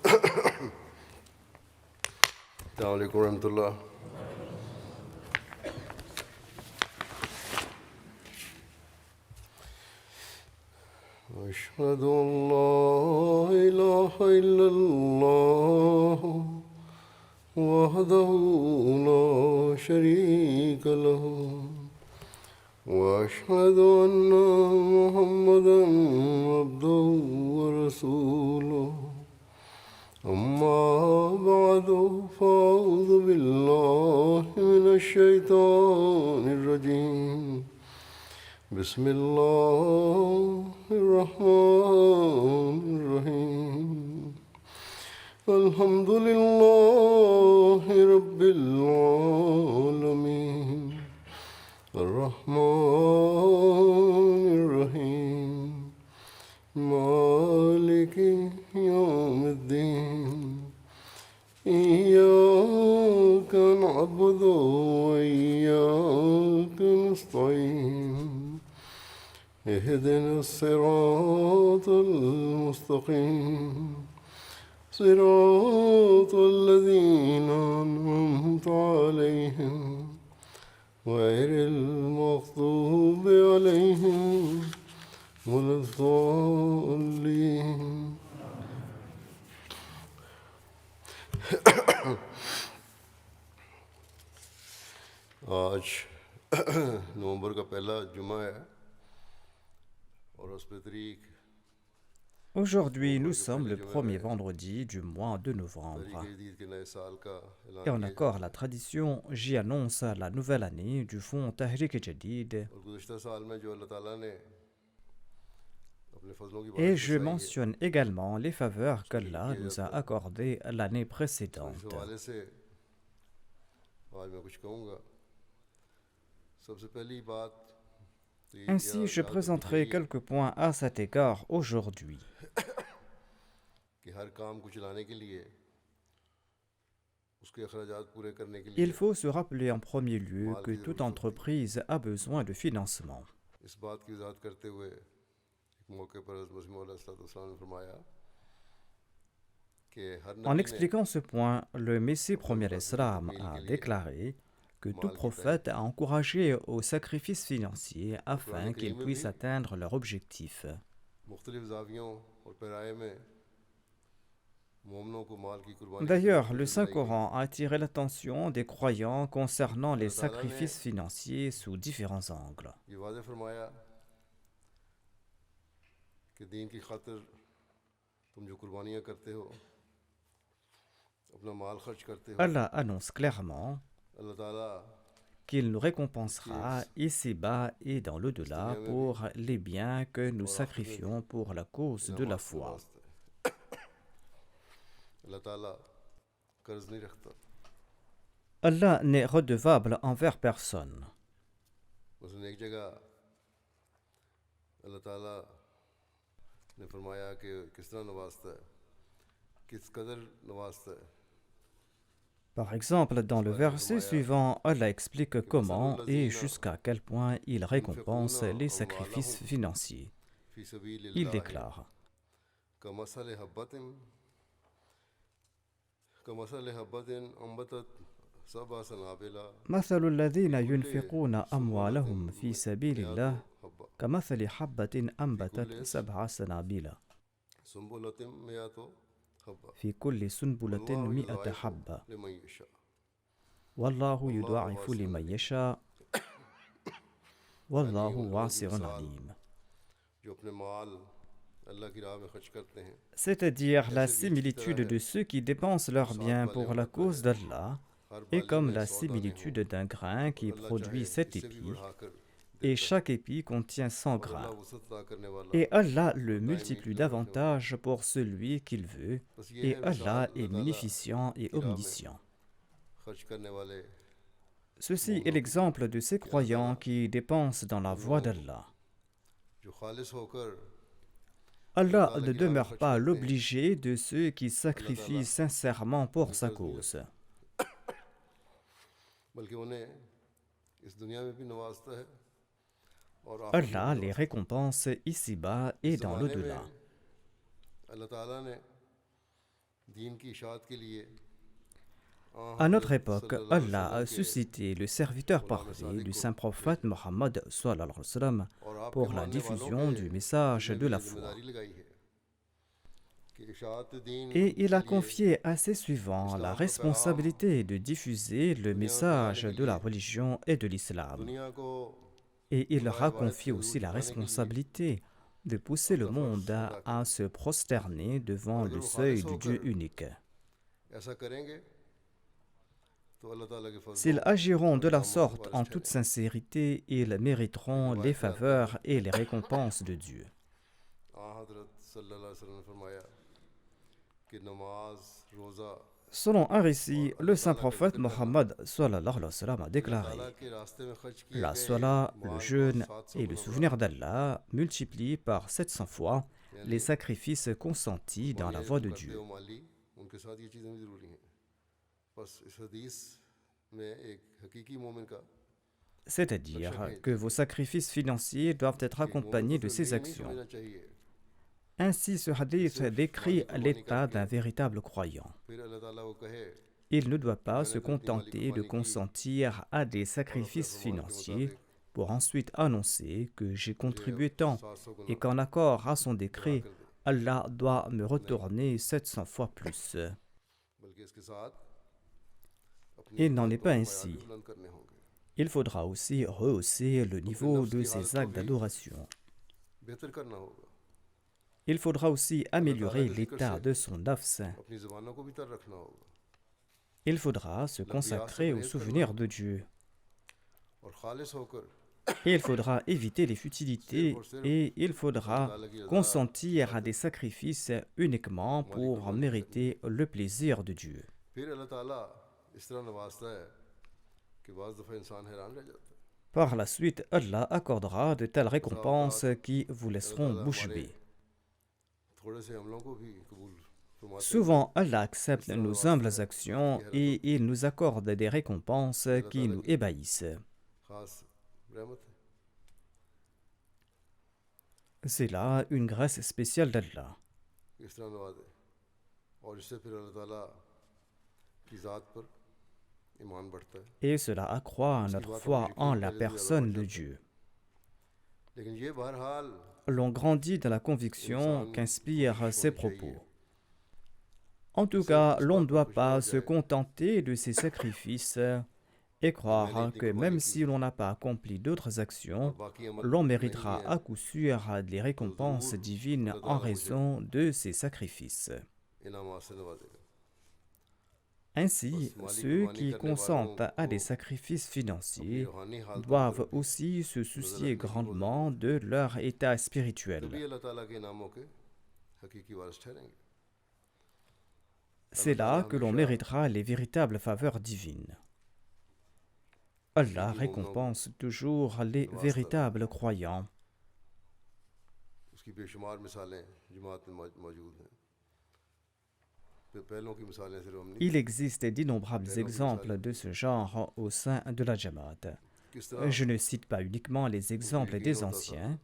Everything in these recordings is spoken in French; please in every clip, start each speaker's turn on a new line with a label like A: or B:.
A: السلام عليكم ورحمة الله. أشهد أن لا إله إلا الله وحده لا شريك له وأشهد أن محمدا عبده ورسوله أما بعد فأعوذ بالله من الشيطان الرجيم بسم الله الرحمن الرحيم الحمد لله رب العالمين الرحمن الرحيم مالك يوم الدين إياك نعبد وإياك نستعين اهدنا الصراط المستقيم صراط الذين أنعمت عليهم غير المغضوب عليهم ولا الضالين. आज नवंबर का पहला जुमा है और उस पे तारीख
B: Aujourd'hui, nous sommes le premier vendredi du mois de novembre.
A: जदीद के नए साल का
B: Et
A: ऐलान
B: en accord à la tradition, j'y annonce la nouvelle année du fonds Tahrik Jadid
A: और गुज़श्ता साल में जो अल्लाह ताला ने अपने फजलों की
B: et
A: बारिश
B: je
A: बरसाई है,
B: mentionne également les faveurs qu'Allah nous a accordées l'année
A: इस
B: précédente.
A: हवाले से आज मैं कुछ कहूँगा. सबसे पहली बात तो ये
B: Ainsi, je
A: याद रखनी
B: présenterai
A: चाहिए
B: quelques points à cet égard aujourd'hui.
A: कि हर काम को चलाने के लिए उसके अखराजात पूरे करने के
B: Il
A: लिए
B: faut se rappeler en premier lieu que toute entreprise a besoin de financement.
A: इस बात की वजाहत करते हुए एक मौके पर हज़रत मसीह मौला सल्लल्लाहु ने फरमाया कि हर
B: En
A: नबी ने
B: expliquant ce point, le Messie premier Islam a déclaré que tout prophète a encouragé au sacrifice financier afin qu'ils puissent atteindre leur objectif.
A: मुख्तलिफ जावियों और पैराए में मोमनों को माल की कुर्बानी की
B: D'ailleurs, le
A: तरफ बुलाई गई.
B: Saint-Coran a attiré l'attention des croyants concernant les sacrifices financiers sous différents angles.
A: ये वाज़ेह फरमाया कि दीन की खातिर तुम जो कुर्बानियाँ करते हो, अपना माल खर्च करते हो,
B: Allah annonce clairement
A: अल्लाह ताला
B: qu'il nous récompensera ici-bas et dans l'au-delà pour les biens que nous sacrifions pour la cause de la foi.
A: अल्लाह ताला कर्ज नहीं रखता.
B: Allah n'est redevable envers personne.
A: मसलन एक जगह अल्लाह ताला ने फरमाया कि किस तरह नवाजता है, किस कदर नवाजता है.
B: Par exemple, dans le verset suivant, Allah explique comment et jusqu'à quel point il récompense les sacrifices financiers.
A: फी सबीलिल्लाह
B: Il déclare
A: कमसल हब्बतिन अम्बतत सबा सनाबिला
B: مثل الذين ينفقون أموالهم في سبيل الله
A: हब्बा
B: كمثل حبة أنبتت 7 سنابل
A: सुम्बुलतिम मियातो हब्बा
B: في كل سنبلة 100 حبة
A: लिमन यशा.
B: والله يضاعف لمن يشاء والله واسع عليم.
A: जो अपने माल अल्लाह की राह में खर्च करते हैं,
B: C'est-à-dire la similitude de ceux qui dépensent leurs biens pour la cause d'Allah est comme la similitude d'un grain qui produit 7 épis et chaque épi contient 100 grains. Et Allah le multiplie davantage pour celui qu'il veut, et Allah est munificent et omniscient.
A: खर्च करने वाले
B: Ceci est l'exemple de ces croyants qui dépensent dans la voie d'Allah.
A: जो खालिस होकर
B: Allah ne demeure pas l'obligé de ceux qui sacrifient sincèrement pour sa cause.
A: बल्कि उन्हें इस दुनिया में भी नवाजता है और आखिरत में
B: Allah les récompense ici-bas et dans l'au-delà.
A: अल्लाह ताला ने दीन की इशाअत के लिए
B: À notre époque, Allah a suscité le serviteur parfait du saint prophète Mohammed sallallahu alayhi wa sallam
A: और आपके
B: pour la
A: मानने वालों
B: diffusion
A: पे
B: du message
A: जितने
B: de
A: भी
B: la
A: ये
B: foi.
A: जिम्मेदारी लगाई है कि इशाअत दीन
B: Et il
A: के
B: a
A: लिए
B: confié à ses suivants la
A: इस्लाम का पैगाम
B: responsabilité de diffuser le
A: दुनिया में फैलाने
B: message
A: के
B: de la
A: लिए
B: religion et de l'islam.
A: दुनिया को
B: Et il leur
A: खुदा
B: a
A: इबादत
B: confié
A: के
B: aussi
A: हजूर
B: la
A: दिखाने के लिए
B: responsabilité de pousser le
A: अपना
B: monde
A: फर्ज अदा
B: à
A: किया
B: se prosterner devant
A: और अगर
B: le
A: वो
B: seuil
A: खालिस
B: du
A: होकर
B: Dieu unique.
A: ऐसा करेंगे तो अल्लाह ताला के
B: S'ils
A: फजलों
B: agiront
A: और
B: de la
A: इनामों के
B: sorte en
A: वारिस
B: toute
A: ठहरेंगे
B: sincérité, ils mériteront les
A: रिवायत में आता है
B: faveurs et les récompenses de Dieu.
A: हज़रत सल्लल्लाहु अलैहि वसल्लम ने फरमाया कि नमाज रोज़ा
B: Selon un
A: और
B: récit, le
A: अल्लाह
B: saint
A: ताला का
B: prophète
A: जिक्र करना
B: Mohammed sallallahu alayhi wa sallam a
A: अल्लाह
B: déclaré:
A: ताला के रास्ते में खर्च किए
B: la
A: गए
B: salat, le
A: माल को
B: jeûne
A: 700
B: et le
A: गुना
B: souvenir
A: बढ़ा
B: d'Allah multiplient par 700 fois
A: यानी
B: les sacrifices consentis dans la
A: कुर्बानियाँ
B: voie
A: जो
B: de
A: करते
B: Dieu.
A: हो माली उनके साथ ये चीज़ें भी ज़रूरी हैं बस इस हदीस में एक हकीकी मोमिन का
B: C'est-à-dire que vos sacrifices financiers doivent être
A: कि एक मोमिन
B: accompagnés
A: को
B: de
A: सिर्फ
B: ces
A: यही नहीं
B: actions.
A: समझना चाहिए
B: Ainsi, ce
A: कि
B: hadith
A: सिर्फ माल
B: décrit
A: की कुर्बानी
B: l'état
A: करके
B: d'un véritable croyant.
A: फिर अल्लाह ताला को कहे
B: Il ne doit
A: कि
B: pas
A: मैंने
B: se
A: तो इतनी माली
B: contenter de
A: कुर्बानी की
B: consentir à des
A: और अपने
B: sacrifices
A: फरमान के
B: financiers
A: मुताबिक
B: pour ensuite annoncer que j'ai
A: मुझे
B: contribué tant
A: 700
B: et
A: गुना
B: qu'en accord à son
A: बढ़ा
B: décret,
A: कर दे
B: Allah doit me
A: नहीं
B: retourner 700 fois plus.
A: बल्कि इसके साथ अपनी
B: Il n'en est
A: इबादतों
B: pas
A: के मैयार
B: ainsi.
A: भी बुलंद करने होंगे
B: Il faudra aussi rehausser le
A: अपने
B: niveau
A: नफ्स
B: de
A: की
B: ses
A: हालत को
B: actes
A: भी
B: d'adoration.
A: बेहतर करना होगा
B: Il faudra aussi
A: अल्लाह ताला
B: améliorer
A: के जिक्र
B: l'état
A: से
B: de son nafs.
A: अपनी ज़बानों को भी तर रखना होगा
B: Il faudra se
A: लफ्ज़ियात से
B: consacrer au
A: परहेज़ करना
B: souvenir de
A: होगा
B: Dieu.
A: और खालिस होकर
B: Et il faudra éviter les
A: सिर्फ
B: futilités
A: और सिर्फ
B: et il
A: अल्लाह
B: faudra
A: ताला की रज़ा
B: consentir à
A: खातिर
B: des sacrifices uniquement
A: माली
B: pour
A: कुर्बानी करनी
B: mériter le plaisir de Dieu.
A: फिर अल्लाह ताला इस तरह नवाजता है कि बाज़ दफ़ा इंसान हैरान रह जाता है
B: Par la suite, Allah accordera de telles
A: बज़ा औक़ात
B: récompenses qui vous
A: अल्लाह
B: laisseront
A: ताला
B: bouche
A: हमारे
B: bée.
A: थोड़े से हमलों को भी कबूल फरमाते हैं
B: Souvent, Allah
A: इस
B: accepte
A: तरह
B: nos
A: नवाजता
B: humbles
A: है
B: actions
A: कि
B: et il nous accorde des récompenses
A: अल्लाह
B: qui
A: ताला
B: nous
A: की
B: ébahissent.
A: ख़ास रहमत है
B: C'est là une grâce spéciale d'Allah.
A: कि इस तरह नवाजे और इससे फिर अल्लाह ताला की ज़ात पर ईमान बढ़ता है
B: Et cela accroît
A: उसकी
B: notre
A: बात पर
B: foi en
A: यकीन
B: la
A: पहले से ज़्यादा बढ़
B: personne de
A: जाता है
B: Dieu.
A: लेकिन ये बहरहाल
B: L'on grandit dans la conviction
A: इंसान
B: qu'inspirent
A: कोशिश
B: ces
A: होनी
B: propos.
A: चाहिए
B: En
A: कि
B: tout
A: सिर्फ
B: cas,
A: इस
B: l'on ne
A: बात पर
B: doit
A: खुश ना
B: pas
A: हो
B: se
A: जाए
B: contenter de ces sacrifices et
A: कि मैंने
B: croire
A: इतनी
B: que
A: कुर्बानी
B: même
A: की
B: si l'on n'a pas accompli d'autres
A: और
B: actions,
A: बाकी अमल
B: l'on
A: नहीं
B: méritera
A: है
B: à coup sûr les
A: तो
B: récompenses
A: ज़रूर
B: divines
A: अल्लाह
B: en
A: ताला मुझे
B: raison de ces sacrifices.
A: इनामात से नवाजेगा
B: Ainsi,
A: बस माली
B: ceux
A: कुर्बानी
B: qui
A: करने वालों
B: consentent à
A: को
B: des sacrifices
A: अपनी
B: financiers
A: रूहानी हालतों पर
B: doivent
A: भी
B: aussi se
A: नज़र
B: soucier
A: रखने की बहुत
B: grandement
A: ज़रूरत है
B: de leur état
A: तभी
B: spirituel.
A: अल्लाह ताला के इनामों के हकीकी वारिस ठहरेंगे
B: C'est
A: अल्लाह ताला
B: là que l'on
A: हमेशा
B: méritera les véritables faveurs divines. Allah
A: हकीकी मोमिनों को
B: récompense toujours les
A: नवाजता रहे
B: véritables croyants.
A: उसकी बेशुमार मिसालें जमात में मौजूद हैं पहलों की मिसालें सिर्फ हम नहीं
B: Il existe d'innombrables
A: पहलों की
B: exemples
A: मिसालें
B: de ce genre au sein de la Jamaat.
A: किस तरह
B: Je ne cite pas uniquement les
A: उनको
B: exemples
A: यकीन
B: des
A: होता था
B: anciens,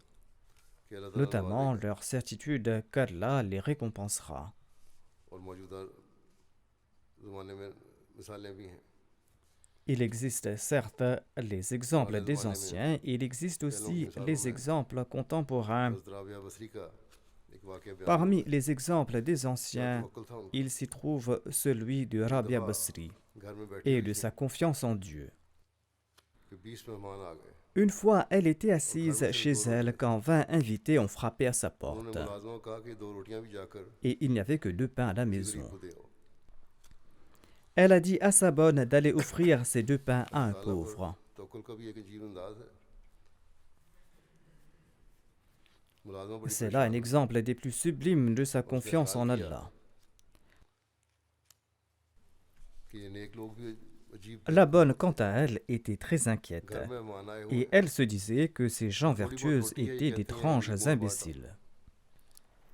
A: कि अल्लाह ताला
B: notamment
A: नवाजेगा
B: leur certitude qu'Allah les récompensera.
A: और मौजूदा ज़माने में मिसालें भी हैं
B: Il existe certes les exemples
A: पुराने
B: des
A: ज़माने में
B: anciens, et il existe
A: पहलों की
B: aussi
A: मिसालों
B: les
A: में
B: exemples contemporains.
A: हज़रत राबिया बसरी का एक वाक़या बयान
B: Parmi
A: हुआ है
B: les exemples des
A: क्या
B: anciens,
A: तवक्कुल था उनका
B: il s'y trouve celui de
A: एक
B: Rabia
A: दफ़ा
B: Basri
A: घर में बैठी
B: et
A: हुई
B: de
A: थी
B: sa confiance en Dieu.
A: कि 20 मेहमान आ गए
B: Une fois, elle était
A: और घर
B: assise
A: में सिर्फ
B: chez
A: 2
B: elle
A: रोटियां थी
B: quand 20 invités ont frappé à sa
A: उन्होंने
B: porte.
A: मुलाजमों को कहा कि 2 रोटियां भी जाकर
B: Et il n'y avait que 2 pains à la
A: किसी
B: maison.
A: गरीब को दे आओ
B: Elle a dit à sa bonne d'aller offrir ces 2 pains à
A: अल्लाह
B: un
A: ताला पर
B: pauvre.
A: तवक्कुल का भी एक अजीब अंदाज है मुलाजमा बड़ी
B: C'est là un
A: परेशान हुई
B: exemple des plus sublimes de sa
A: और उसने
B: confiance
A: ख्याल
B: en
A: किया
B: Allah.
A: कि ये नेक लोग भी अजीब
B: La
A: थे
B: bonne, quant à elle, était très inquiète.
A: घर में मेहमान आए हुए
B: Et
A: हैं
B: elle se disait que ces gens
A: थोड़ी बहुत
B: vertueuses
A: रोटी है ये
B: étaient
A: कहती हैं
B: d'étranges
A: गरीबों में बांट दो
B: imbéciles.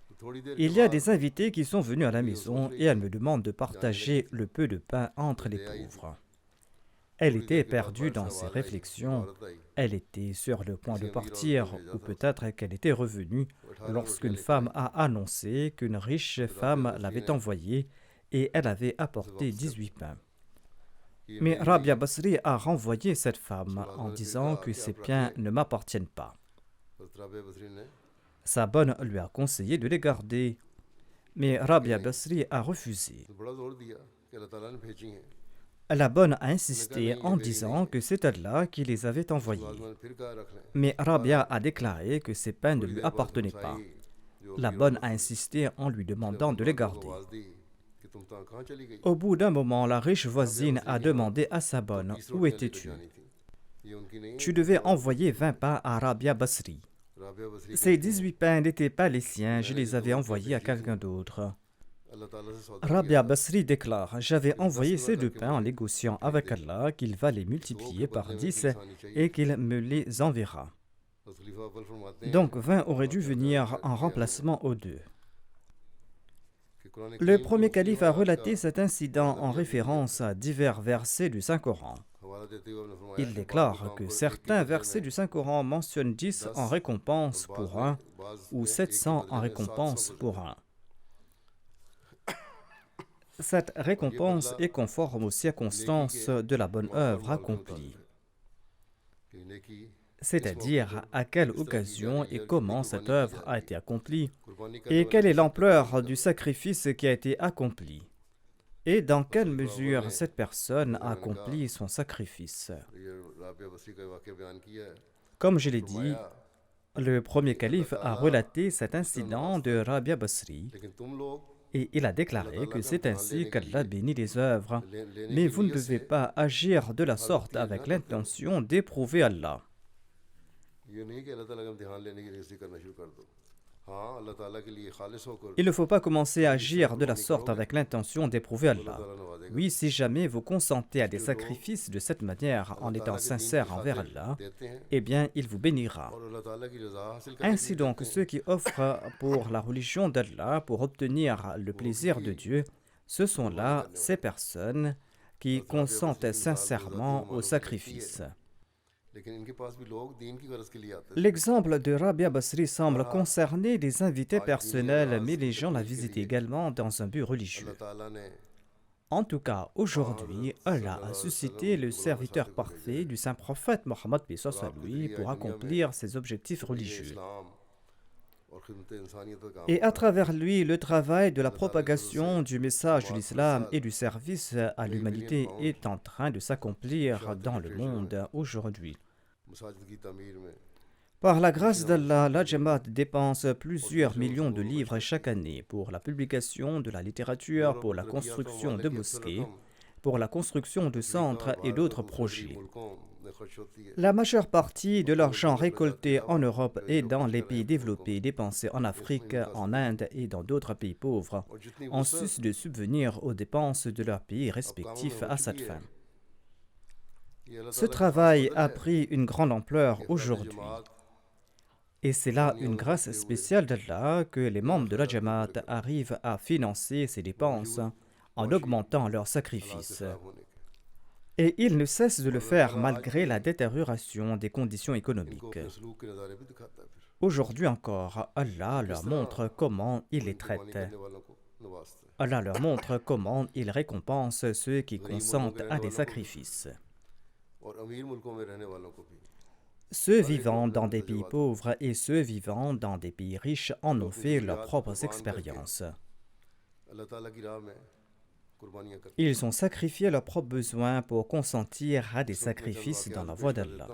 A: तो थोड़ी देर के
B: Il y a
A: बाद
B: des invités qui sont venus à la
A: ये सोच
B: maison
A: रही
B: et elle
A: थी
B: me demande de
A: जाने लगी
B: partager
A: थी
B: le peu de pain entre
A: तो
B: les
A: ले आई थी
B: pauvres. Elle
A: थोड़ी
B: était
A: देर के बाद
B: perdue
A: बाहर से
B: dans ses
A: आवाज़ आई एक
B: réflexions.
A: औरत आई
B: Elle était sur le point
A: किसी
B: de
A: अमीर औरत को
B: partir,
A: भेजा
B: ou
A: था उसने
B: peut-être qu'elle était revenue
A: वो 18
B: lorsqu'une
A: रोटियां लेकर
B: femme
A: आई
B: a annoncé qu'une riche
A: तो राबिया
B: femme
A: बसरी
B: l'avait
A: ने
B: envoyée et elle avait apporté 18 pains. Mais Rabia Basri a renvoyé cette femme en disant que ces pains ne m'appartiennent pas. Sa bonne lui a conseillé de les garder, mais Rabia Basri a refusé. La bonne a insisté en disant que c'est Allah qui les avait envoyés. Mais Rabia a déclaré que ces pains ne lui appartenaient pas. La bonne a insisté en lui demandant de les garder. Au bout d'un moment, la riche voisine a demandé à sa bonne: « Où étais-tu ? Tu devais envoyer 20 pains à Rabia Basri. Ces 18 pains n'étaient pas les siens, je les avais envoyés à quelqu'un d'autre. » Rabia Basri déclare: « J'avais envoyé ces 2 pains en négociant avec Allah qu'il va les multiplier par 10 et qu'il me les enverra. Donc 20 auraient dû venir en remplacement aux 2. » Le premier calife a relaté cet incident en référence à divers versets du Saint-Coran. Il déclare que certains versets du Saint-Coran mentionnent 10 en récompense pour un ou 700 en récompense pour un. Cette récompense est conforme aux circonstances de la bonne œuvre accomplie, c'est-à-dire à quelle occasion et comment cette œuvre a été accomplie, et quelle est l'ampleur du sacrifice qui a été accompli, et dans quelle mesure cette personne a accompli son sacrifice. Comme je l'ai dit, le premier calife a relaté cet incident de Rabia Basri, et il a déclaré que c'est ainsi qu'Allah bénit les œuvres, mais vous ne devez pas agir de la sorte avec l'intention d'éprouver Allah. Il ne faut pas commencer à agir de la sorte avec l'intention d'éprouver Allah. Oui, si jamais vous consentez à des sacrifices de cette manière en étant sincère envers Allah, eh bien, il vous bénira. Ainsi donc, ceux qui offrent pour la religion d'Allah pour obtenir le plaisir de Dieu, ce sont là ces personnes qui consentent sincèrement au sacrifice. L'exemple de Rabia Basri semble concerner les invités personnels, mais les gens la visitent également dans un but religieux. En tout cas, aujourd'hui, Allah a suscité le serviteur parfait du saint prophète Mohammed lui pour accomplir ses objectifs religieux. Et à travers lui, le travail de la propagation du message de l'islam et du service à l'humanité est en train de s'accomplir dans le monde aujourd'hui. Par la grâce d'Allah, la Jamaat dépense plusieurs millions de livres chaque année pour la publication de la littérature, pour la construction de mosquées, pour la construction de centres et d'autres projets. La majeure partie de l'argent récolté en Europe et dans les pays développés, dépensé en Afrique, en Inde et dans d'autres pays pauvres, en sus de subvenir aux dépenses de leurs pays respectifs à cette fin. Ce travail a pris une grande ampleur aujourd'hui. Et c'est là une grâce spéciale d'Allah que les membres de la Jamaat arrivent à financer ces dépenses en augmentant leurs sacrifices. Et ils ne cessent de le faire malgré la détérioration des conditions économiques. Aujourd'hui encore, Allah leur montre comment il les traite. Allah leur montre comment il récompense ceux qui consentent à des sacrifices. Ceux vivant dans des pays pauvres et ceux vivant dans des pays riches en ont fait leurs propres expériences. Ils ont sacrifié leurs propres besoins pour consentir à des sacrifices dans la voie d'Allah.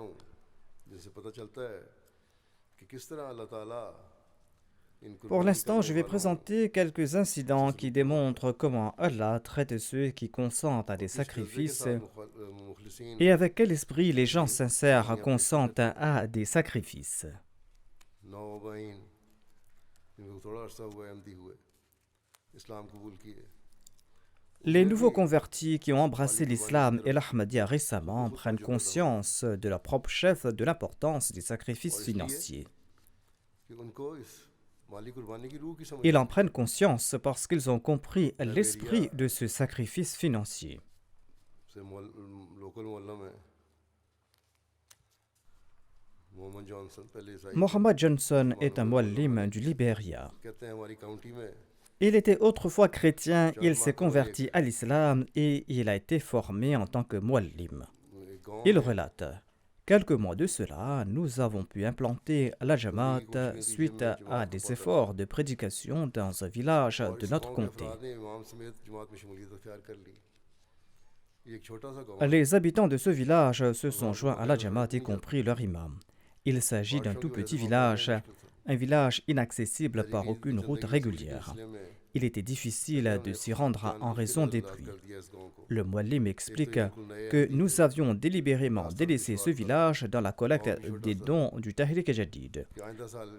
B: Pour l'instant, je vais présenter quelques incidents qui démontrent comment Allah traite ceux qui consentent à des sacrifices et avec quel esprit les gens sincères consentent à des sacrifices. Les nouveaux convertis qui ont embrassé l'islam et l'Ahmadiyya récemment prennent conscience de leur propre chef de l'importance des sacrifices financiers. Ils en prennent conscience parce qu'ils ont compris l'esprit de ce sacrifice financier. Mohammed Johnson est un muallim du Libéria. Il était autrefois chrétien, il s'est converti à l'islam et il a été formé en tant que muallim. Il relate: quelques mois de cela, nous avons pu implanter la Jamaat suite à des efforts de prédication dans un village de notre comté. Les habitants de ce village se sont joints à la Jamaat, y compris leur imam. Il s'agit d'un tout petit village, un village inaccessible par aucune route régulière. Il était difficile de s'y rendre en raison des pluies. Le muallim explique que nous avions délibérément délaissé ce village dans la collecte des dons du Tahrik Jadid.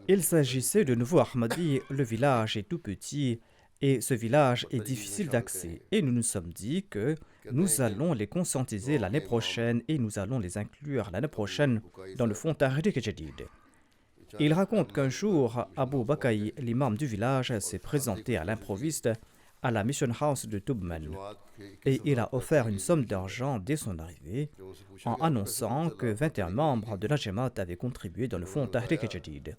B: Il s'agissait de nouveau Ahmadi, le village est tout petit et ce village est difficile d'accès. Et nous nous sommes dit que nous allons les conscientiser l'année prochaine et nous allons les inclure l'année prochaine dans le fonds Tahrik Jadid. Il raconte qu'un jour, Abu Bakaï, l'imam du village, s'est présenté à l'improviste à la Mission House de Tubman et il a offert une somme d'argent dès son arrivée en annonçant que 21 membres de la Jamaat avaient contribué dans le fonds Tahrik Jadid.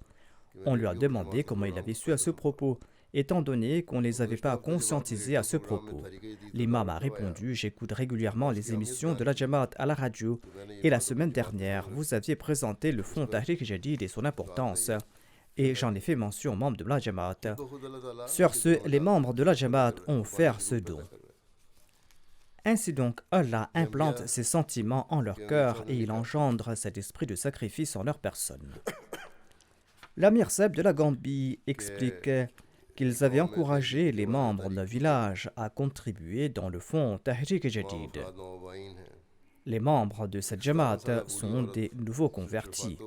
B: On lui a demandé comment il avait su à ce propos, étant donné qu'on ne les avait pas conscientisés à ce propos. L'imam a répondu: j'écoute régulièrement les émissions de la Jamaat à la radio et la semaine dernière, vous aviez présenté le fonds Tahrik Jadid et son importance. Et j'en ai fait mention aux membres de la Jamaat. Sur ce, les membres de la Jamaat ont offert ce don. Ainsi donc, Allah implante ses sentiments en leur cœur et il engendre cet esprit de sacrifice en leur personne. L'Amir Seb de la Gambie explique qu'ils avaient encouragé les membres d'un village à contribuer dans le fonds Tahrik Jadid. Les membres de cette Jamaat sont des nouveaux convertis.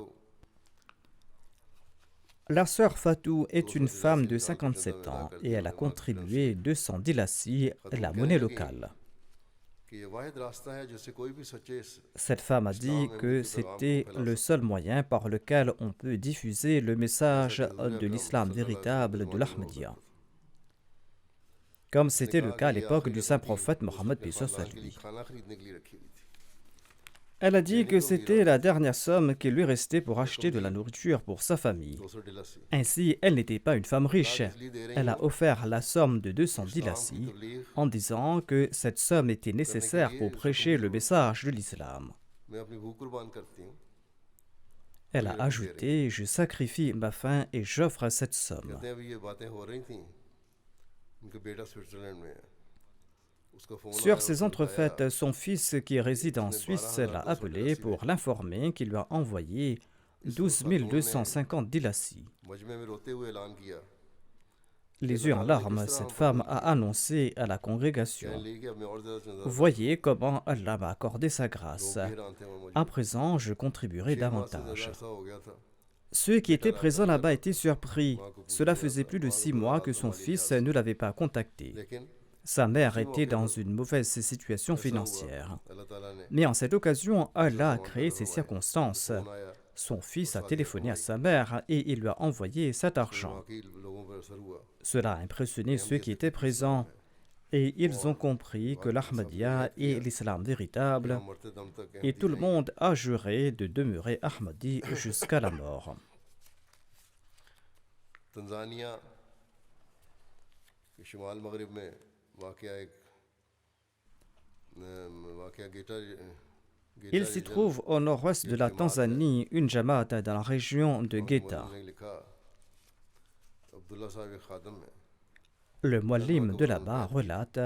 B: La sœur Fatou est une femme de 57 ans et elle a contribué 210 lassis, la monnaie locale. Cette femme a dit que c'était le seul moyen par lequel on peut diffuser le message de l'islam véritable de l'Ahmadiyya. Comme c'était le cas à l'époque du saint prophète Mohammed lui. Elle a dit que c'était la dernière somme qui lui restait pour acheter de la nourriture pour sa famille. Ainsi, elle n'était pas une femme riche. Elle a offert la somme de 210 lassis en disant que cette somme était nécessaire pour prêcher le message de l'islam. Elle a ajouté: je sacrifie ma faim et j'offre cette somme. Sur ces entrefaites, son fils qui réside en Suisse l'a appelé pour l'informer qu'il lui a envoyé 12 250 dilassis. Les yeux en larmes, cette femme a annoncé à la congrégation: voyez comment Allah m'a accordé sa grâce. À présent, je contribuerai davantage. Ceux qui étaient présents là-bas étaient surpris. Cela faisait plus de 6 mois que son fils ne l'avait pas contacté. Sa mère était dans une mauvaise situation financière. Mais en cette occasion, Allah a créé ces circonstances. Son fils a téléphoné à sa mère et il lui a envoyé cet argent. Cela a impressionné ceux qui étaient présents et ils ont compris que l'Ahmadiyya est l'islam véritable et tout le monde a juré de demeurer Ahmadi jusqu'à la mort. Il s'y trouve au nord-ouest de la Tanzanie une Jamaat dans la région de Geita. Le muallim de là-bas relate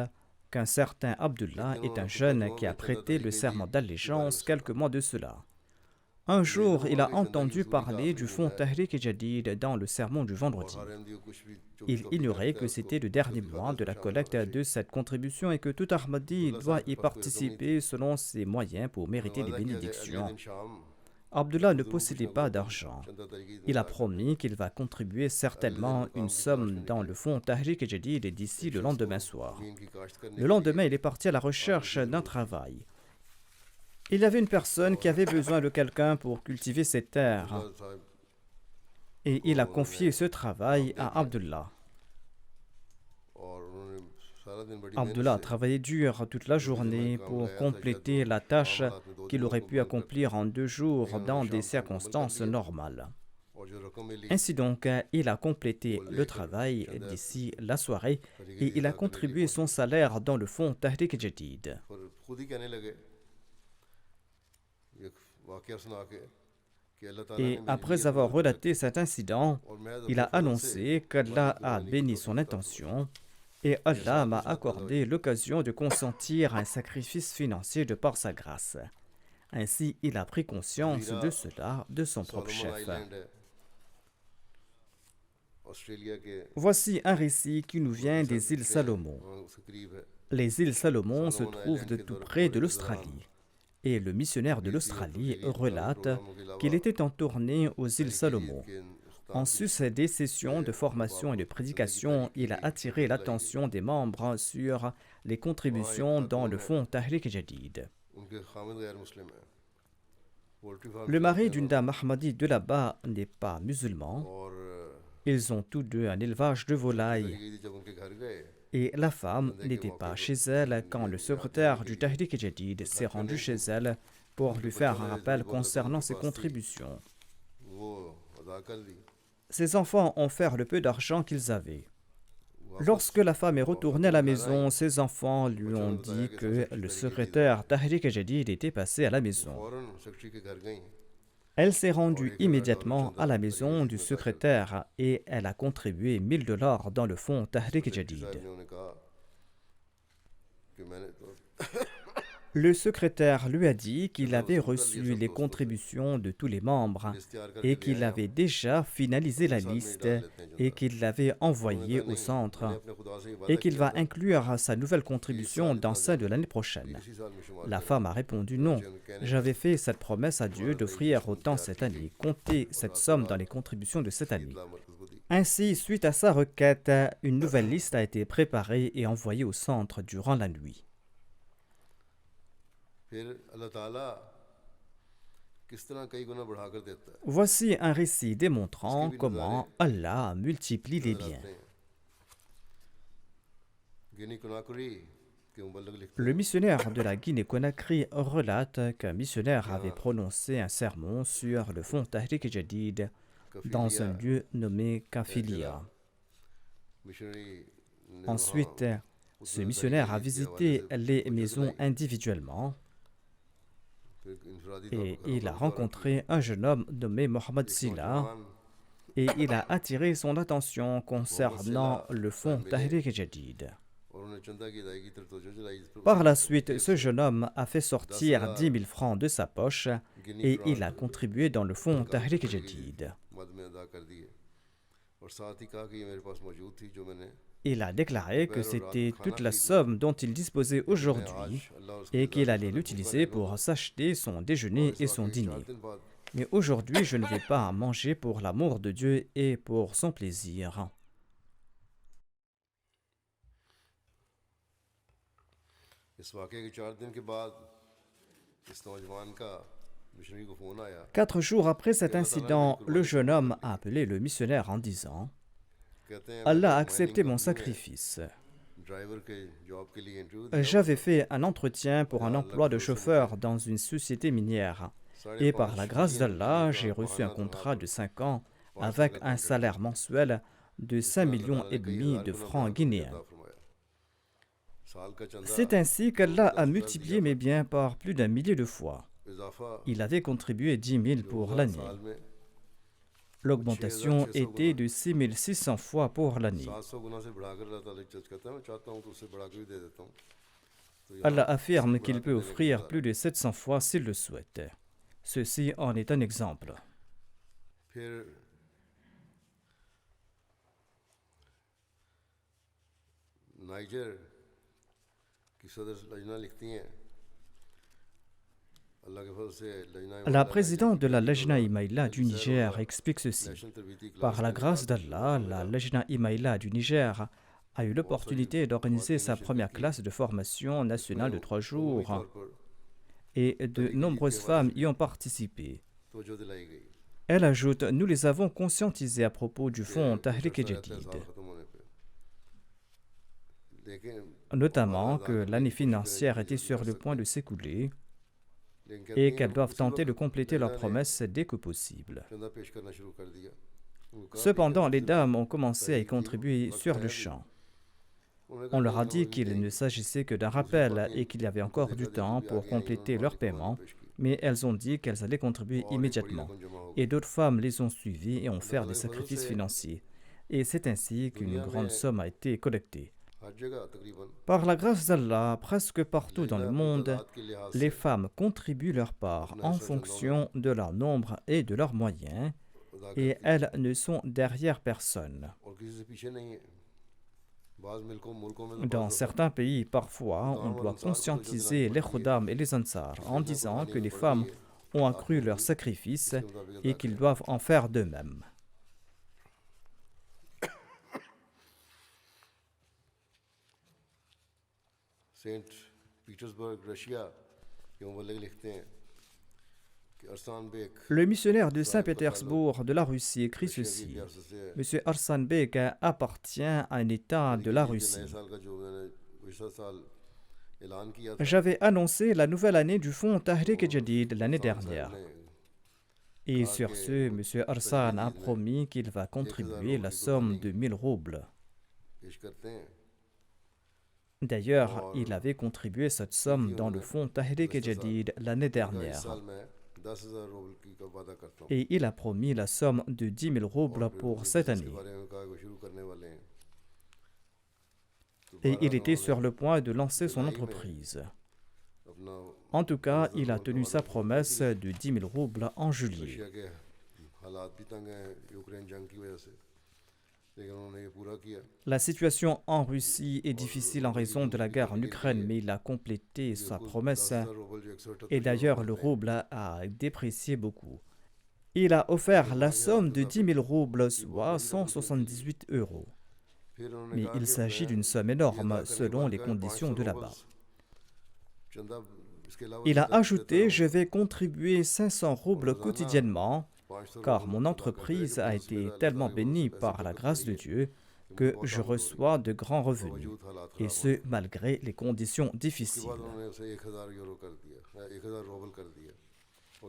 B: qu'un certain Abdullah est un jeune qui a prêté le serment d'allégeance quelques mois de cela. Un jour, il a entendu parler du fonds Tahrik Jadid dans le sermon du vendredi. Il ignorait que c'était le dernier mois de la collecte de cette contribution et que tout Ahmadi doit y participer selon ses moyens pour mériter les bénédictions. Abdullah ne possédait pas d'argent. Il a promis qu'il va contribuer certainement une somme dans le fonds Tahrik Jadid d'ici le lendemain soir. Le lendemain, il est parti à la recherche d'un travail. Il y avait une personne qui avait besoin de quelqu'un pour cultiver ses terres. Et il a confié ce travail à Abdullah. Abdullah a travaillé dur toute la journée pour compléter la tâche qu'il aurait pu accomplir en 2 jours dans des circonstances normales. Ainsi donc, il a complété le travail d'ici la soirée et il a contribué son salaire dans le fonds Tahrik Jadid.
A: और खुद ही कहने लगे एक वाकया सुना के कि अल्लाह ताला ने
B: Et
A: मेरी
B: après
A: नीयत
B: avoir
A: में बरकत
B: relaté cet incident,
A: और मैं
B: il a
A: अपने फजल से
B: annoncé qu'Allah
A: तुम्हारी
B: a
A: कुर्बानी की
B: béni
A: तौफीक
B: son
A: अता फरमाए
B: intention et Allah m'a accordé l'occasion de consentir un sacrifice financier de par sa grâce. Ainsi, il a pris conscience de cela de son propre
A: Solomon
B: chef.
A: Island है ऑस्ट्रेलिया के
B: Voici un récit qui nous vient des îles
A: से
B: Salomon.
A: वहाँ उसके करीब है
B: Les îles Salomon se
A: Solomon
B: trouvent
A: island
B: de
A: के
B: tout
A: दौरे
B: près de
A: होने के दौरान
B: l'Australie. Et le missionnaire de l'Australie
A: तफसीली
B: relate
A: प्रोग्रामों के
B: qu'il
A: अलावा
B: était en tournée aux îles
A: तहरीक
B: Salomon.
A: के
B: En sus des sessions de formation et de prédication, il a attiré l'attention des membres sur les contributions dans le fonds Tahrik Jadid.
A: उनके खामिद गैर मुस्लिम है poultry farm
B: Le mari
A: चलाते हैं
B: d'une dame ahmadie de là-bas n'est pas musulman.
A: और
B: Ils ont tous deux un élevage de volailles.
A: गई थी जब उनके घर गए
B: Et la femme n'était pas chez elle quand le secrétaire du Tahrik Jadid s'est rendu chez elle pour lui faire un rappel concernant ses contributions.
A: वो अदा कर दी
B: Ses enfants ont fait le peu d'argent qu'ils avaient. Lorsque la femme est retournée à la maison, ses enfants lui ont dit que le secrétaire Tahrik Jadid était passé à la maison.
A: फौरन सेक्रेटरी के घर गई
B: Elle s'est rendue immédiatement à la maison du secrétaire et elle a contribué $1000 dans le fonds Tahrik Jadid.
A: साहब ने उन्हें कहा कि मैंने तो
B: Le secrétaire lui a dit qu'il avait reçu les contributions de tous les membres
A: list तैयार करके
B: et
A: ले
B: qu'il
A: आया
B: avait déjà finalisé la
A: साथ में ही
B: liste
A: डाल लेते हैं जो
B: et qu'il l'avait envoyée au centre
A: अपने खुदा से ये वादा
B: et qu'il
A: किया
B: va
A: था
B: inclure sa nouvelle contribution dans celle de l'année prochaine.
A: इसी साल में शुमार
B: La
A: करें।
B: femme a répondu non. J'avais fait cette promesse à Dieu d'offrir autant cette année. Comptez cette somme dans les contributions de cette année.
A: अल्लाह मरकज़ को दी
B: Ainsi, suite à sa requête, une nouvelle liste a été préparée et envoyée au centre durant la nuit.
A: फिर अल्लाह ताला किस तरह कई गुना बढ़ाकर देता है
B: Voici un récit démontrant comment Allah multiplie les biens.
A: गिनी कुनाकरी के मुबल्लिग लिखते
B: Le missionnaire de la Guinée-Conakry relate qu'un missionnaire avait prononcé un sermon sur le fonds Tahrik Jadid dans un lieu nommé Kafilia.
A: Missionary ने
B: Ensuite, ce missionnaire a visité les maisons individuellement
A: फिर इनफरादी
B: et il a rencontré un jeune homme nommé Mohamed Silla et il a attiré son attention concernant le fonds Tahrik Jadid.
A: और उन्हें चंदा की अदायगी की तरफ तवज्जो दिलाई इस पर
B: Par la suite, ce jeune homme a fait sortir 10 000 francs de sa poche et il a contribué dans le fonds Tahrik Jadid.
A: मद में अदा कर दिए और साथ ही कहा कि ये मेरे पास मौजूद थी जो मैंने
B: Il a déclaré que c'était toute la somme dont il disposait aujourd'hui et qu'il allait l'utiliser pour s'acheter son déjeuner et son dîner. Mais aujourd'hui, je ne vais pas manger pour l'amour de Dieu et pour son plaisir.
A: इस वाकये के 4 दिन के बाद इस नौजवान का मिशनरी को फोन आया
B: 4 jours après cet incident, le jeune homme a appelé le missionnaire en disant
A: कहते हैं
B: « Allah a
A: मैं
B: accepté
A: mining
B: mon
A: company में
B: sacrifice.
A: ड्राइवर के जॉब के लिए इंटरव्यू दिया
B: J'avais fait un entretien pour un emploi de chauffeur dans une société minière. Et par la grâce d'Allah, j'ai reçu un contrat de 5 ans avec un salaire mensuel de 5,5 millions de francs guinéens.
A: साल का चंदा
B: C'est ainsi qu'Allah a multiplié mes biens par plus d'un millier de fois.
A: इजाफा
B: Il avait contribué 10 000 pour l'année.
A: साल में
B: L'augmentation était de 6 600 fois pour l'année.
A: 700 गुना से बढ़ाकर अल्लाह ताला जज करता है मैं चाहता हूँ तो उससे बढ़ाकर भी दे देता हूँ तो यहाँ
B: Allah affirme qu'il peut offrir plus de 700 fois s'il le souhaite. Ceci en est un exemple.
A: फिर नाइजर की सदर लजना लिखती हैं अल्लाह के फजल से लजना
B: La présidente de la Lajna Imaïla du Niger explique ceci.
A: National तरबीती class
B: Par la grâce d'Allah, la Lajna Imaïla du Niger a eu l'opportunité d'organiser sa première classe de formation nationale de 3 jours
A: तौर पर
B: et de nombreuses femmes y ont participé.
A: तवज्जो दिलाई गई
B: Elle ajoute, nous les avons conscientisés à propos du fonds Tahrik
A: साल
B: Jadid,
A: खत्म होने पे लेकिन
B: notamment que l'année financière était sur le point de s'écouler et qu'elles doivent tenter de compléter leurs promesses dès que possible. Cependant, les dames ont commencé à y contribuer sur le champ. On leur a dit qu'il ne s'agissait que d'un rappel et qu'il y avait encore du temps pour compléter leur paiement, mais elles ont dit qu'elles allaient contribuer immédiatement. Et d'autres femmes les ont suivies et ont fait des sacrifices financiers. Et c'est ainsi qu'une grande somme a été collectée. Par la grâce d'Allah, presque partout dans le monde, les femmes contribuent leur part en fonction de leur nombre et de leurs moyens, et elles ne sont derrière personne. Dans certains pays, parfois, on doit conscientiser les khuddam et les ansar en disant que les femmes ont accru leurs sacrifices et qu'ils doivent en faire de même.
A: Saint Petersburg, Russia, के मुबल्लिग लिखते हैं कि अरसान bag
B: Le missionnaire de Saint-Pétersbourg de la Russie écrit ceci. Monsieur Arsan Beg appartient à un État de la Russie. J'avais annoncé la nouvelle année du fonds Tahrik-e-Jadid l'année dernière. Et sur ce, Monsieur Arsan a promis qu'il va contribuer la somme de 1000 roubles. D'ailleurs, il avait contribué cette somme dans le fonds Tahrik-e-Jadid l'année dernière. Et il a promis la somme de 10 000 roubles pour cette année. Et il était sur le point de lancer son entreprise. En tout cas, il a tenu sa promesse de 10 000 roubles en juillet. La situation en Russie est difficile en raison de la guerre en Ukraine, mais il a complété sa promesse. Et d'ailleurs, le rouble a déprécié beaucoup. Il a offert la somme de 10 000 roubles, soit 178 €. Mais il s'agit d'une somme énorme selon les conditions de là-bas. Il a ajouté « Je vais contribuer 500 roubles quotidiennement » car mon entreprise a été tellement bénie par la grâce de Dieu que je reçois de grands revenus, et ce malgré les conditions difficiles.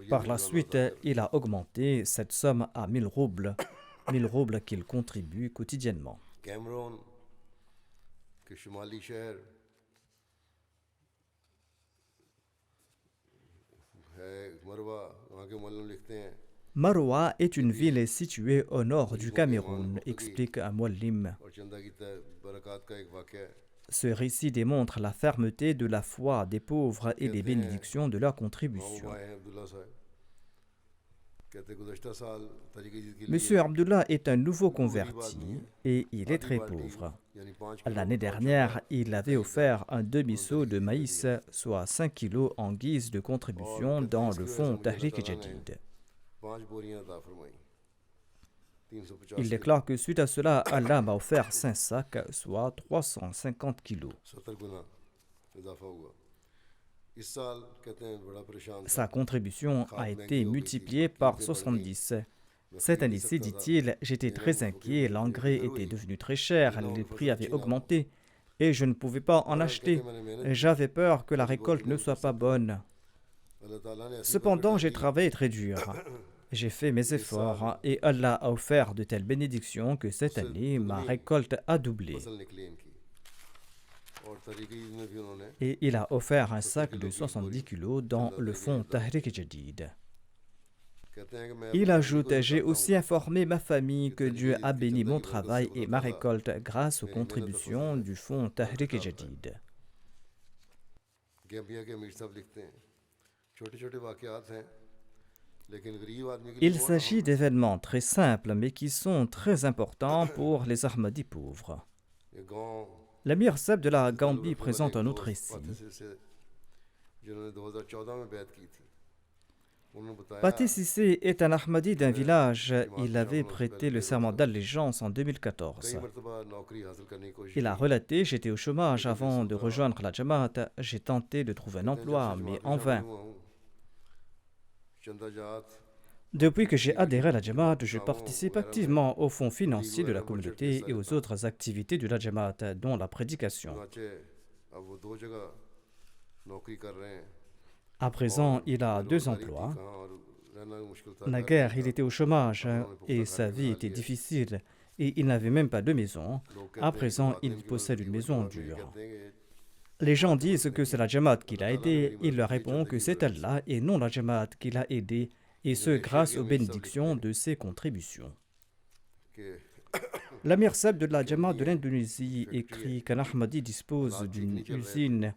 B: Par la suite, il a augmenté cette somme à 1000 roubles qu'il contribue quotidiennement. Marwa est une ville située au nord du Cameroun, explique un muallim. Ce récit démontre la fermeté de la foi des pauvres et les bénédictions de leur contribution. Monsieur Abdullah est un nouveau converti et il est très pauvre. L'année dernière, il avait offert un demi-seau de maïs, soit 5 kilos en guise de contribution dans le fonds Tahrik-e-Jadid. Il déclare que suite à cela, Allah m'a offert 5 sacs, soit 350 kilos. Sa contribution a été multipliée par 70. Cette année-ci, dit-il, j'étais très inquiet, l'engrais était devenu très cher, les prix avaient augmenté et je ne pouvais pas en acheter. J'avais peur que la récolte ne soit pas bonne. Cependant, j'ai travaillé très dur. J'ai fait mes efforts et Allah a offert de telles bénédictions que cette année, ma récolte a doublé. Et il a offert un sac de 70 kilos dans le fonds Tahrik-e-Jadid. Il ajoute, j'ai aussi informé ma famille que Dieu a béni mon travail et ma récolte grâce aux contributions du fonds Tahrik-e-Jadid. Il s'agit d'événements très simples mais qui sont très importants pour les Ahmadis pauvres. L'Amir Saheb de la Gambie présente un autre récit. Pati Sissé est un Ahmadi d'un village. Il avait prêté le serment d'allégeance en 2014. Il a relaté, j'étais au chômage avant de rejoindre la Jamaat. J'ai tenté de trouver un emploi, mais en vain. Depuis que j'ai adhéré à la Jamaat, je participe activement aux fonds financiers de la communauté et aux autres activités de la Jamaat, dont la prédication. À présent, il a 2 emplois. Naguère, il était au chômage et sa vie était difficile et il n'avait même pas de maison. À présent, il possède une maison en dur. Les gens disent que c'est la Jamaat qui l'a aidé. Il leur répond que c'est Allah et non la Jamaat qui l'a aidé, et ce grâce aux bénédictions de ses contributions. L'Amir Seb de la Jamaat de l'Indonésie écrit qu'un Ahmadi dispose d'une usine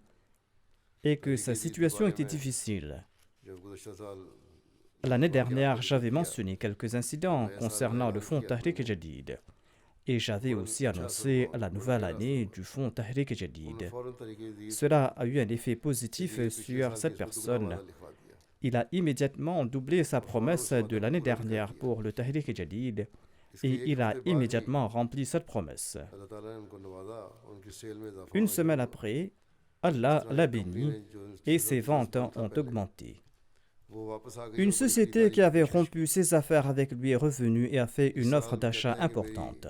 B: et que sa situation était difficile. L'année dernière, j'avais mentionné quelques incidents concernant le fonds Tahrik Jadid. Et j'avais aussi annoncé la nouvelle année du fonds Tahrik Jadid. Cela a eu un effet positif sur cette personne. Il a immédiatement doublé sa promesse de l'année dernière pour le Tahrik Jadid et il a immédiatement rempli cette promesse. Une semaine après, Allah l'a béni et ses ventes ont augmenté. Une société qui avait rompu ses affaires avec lui est revenue et a fait une offre d'achat importante.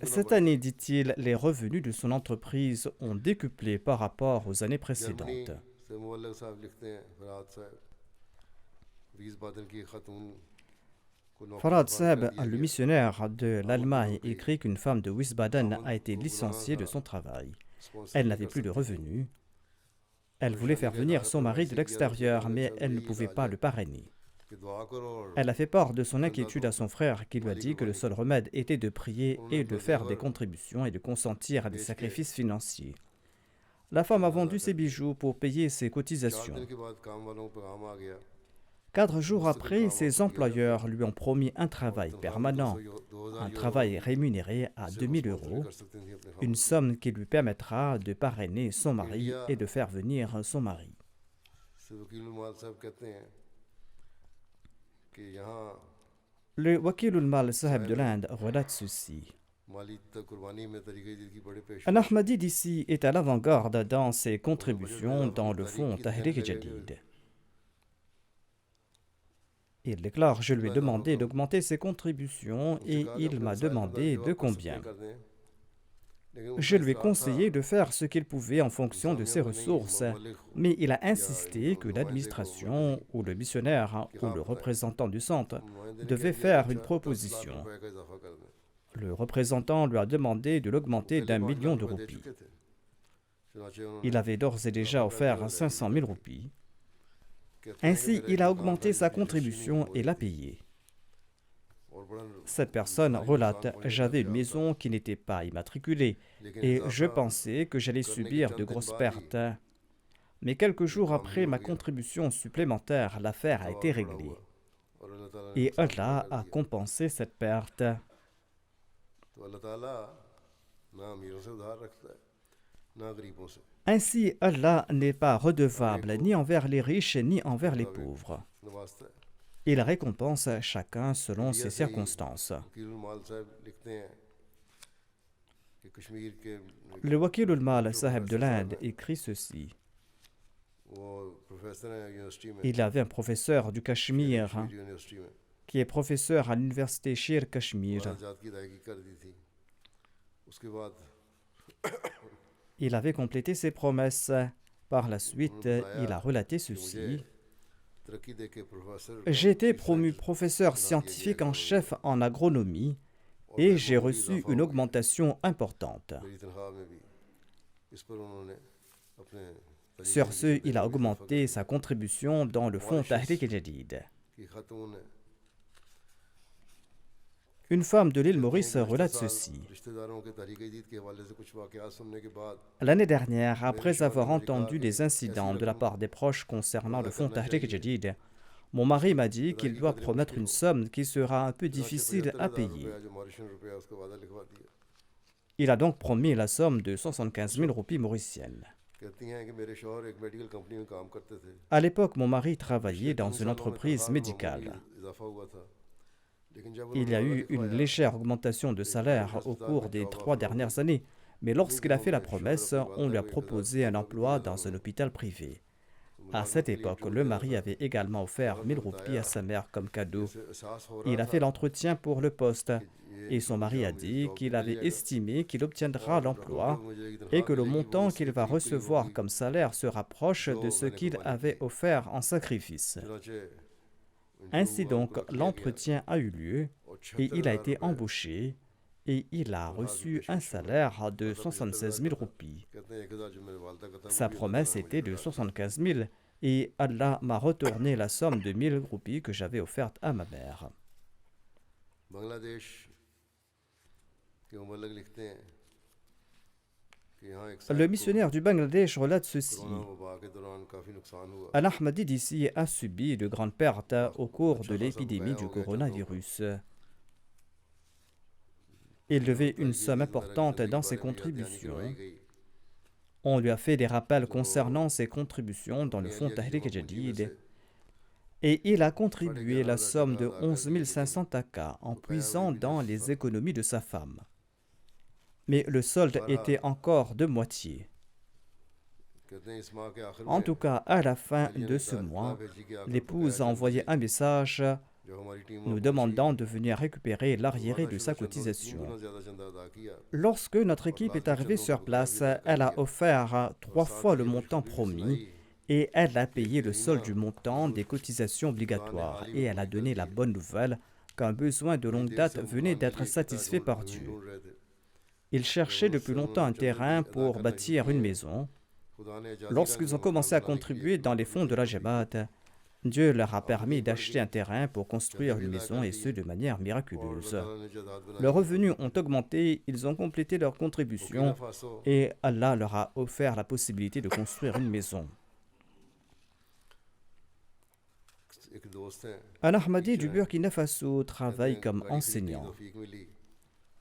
B: Cette année, dit-il, les revenus de son entreprise ont décuplé par rapport aux années précédentes. Farad Saab, le missionnaire de l'Allemagne, écrit qu'une femme de Wiesbaden a été licenciée de son travail. Elle n'avait plus de revenus. Elle voulait faire venir son mari de l'extérieur, mais elle ne pouvait pas le parrainer. Elle a fait part de son inquiétude à son frère qui lui a dit que le seul remède était de prier et de faire des contributions et de consentir à des sacrifices financiers. La femme a vendu ses bijoux pour payer ses cotisations. 4 jours après, ses employeurs lui ont promis un travail permanent, un travail rémunéré à 2000 €, une somme qui lui permettra de parrainer son mari et de faire venir son mari. Le Wakilul Mal Saheb de l'Inde relate ceci. Un Ahmadi d'ici est à l'avant-garde dans ses contributions dans le fonds Tahrik Jadid. Il déclare: je lui ai demandé d'augmenter ses contributions et il m'a demandé de combien. Je lui ai conseillé de faire ce qu'il pouvait en fonction de ses ressources, mais il a insisté que l'administration ou le missionnaire ou le représentant du centre devait faire une proposition. Le représentant lui a demandé de l'augmenter d'1 million de roupies. Il avait d'ores et déjà offert 500 000 roupies. Ainsi, il a augmenté sa contribution et l'a payée. Cette personne relate: j'avais une maison qui n'était pas immatriculée et je pensais que j'allais subir de grosses pertes. Mais quelques jours après ma contribution supplémentaire, l'affaire a été réglée. Et Allah a compensé cette perte. Ainsi, Allah n'est pas redevable ni envers les riches ni envers les pauvres. Il récompense chacun selon ses circonstances. Le Wakilul Mal Saheb de l'Inde écrit ceci. Il avait un professeur du Cachemire qui est professeur à l'université Sher Kashmir. Il avait complété ses promesses. Par la suite, il a relaté ceci. J'ai été promu professeur scientifique en chef en agronomie et j'ai reçu une augmentation importante. Sur ce, il a augmenté sa contribution dans le fonds Tahrik Jadid. Une femme de l'île Maurice relate ceci. L'année dernière, après avoir entendu des incidents de la part des proches concernant le fonds Tahrik Jadid, mon mari m'a dit qu'il doit promettre une somme qui sera un peu difficile à payer. Il a donc promis la somme de 75 000 roupies mauriciennes. À l'époque, mon mari travaillait dans une entreprise médicale. Il y a eu une légère augmentation de salaire au cours des 3 dernières années, mais lorsqu'il a fait la promesse, on lui a proposé un emploi dans un hôpital privé. À cette époque, le mari avait également offert 1000 roupies à sa mère comme cadeau. Il a fait l'entretien pour le poste et son mari a dit qu'il avait estimé qu'il obtiendra l'emploi et que le montant qu'il va recevoir comme salaire se rapproche de ce qu'il avait offert en sacrifice. Ainsi donc, l'entretien a eu lieu et il a été embauché et il a reçu un salaire de 76 000 roupies. Sa promesse était de 75 000 et Allah m'a retourné la somme de 1000 roupies que j'avais offerte à ma mère. Le missionnaire du Bangladesh relate ceci. Un Ahmadi d'ici a subi de grandes pertes au cours de l'épidémie du coronavirus. Il devait une somme importante dans ses contributions. On lui a fait des rappels concernant ses contributions dans le fonds Tahrik Jadid et il a contribué la somme de 11 500 taka en puisant dans les économies de sa femme. Mais le solde était encore de moitié. En tout cas, à la fin de ce mois, l'épouse a envoyé un message nous demandant de venir récupérer l'arriéré de sa cotisation. Lorsque notre équipe est arrivée sur place, elle a offert 3 fois le montant promis et elle a payé le solde du montant des cotisations obligatoires et elle a donné la bonne nouvelle qu'un besoin de longue date venait d'être satisfait par Dieu. Ils cherchaient depuis longtemps un terrain pour bâtir une maison. Lorsqu'ils ont commencé à contribuer dans les fonds de la Jamaat, Dieu leur a permis d'acheter un terrain pour construire une maison et ce de manière miraculeuse. Leurs revenus ont augmenté, ils ont complété leur contribution et Allah leur a offert la possibilité de construire une maison. Un Ahmadi du Burkina Faso travaille comme enseignant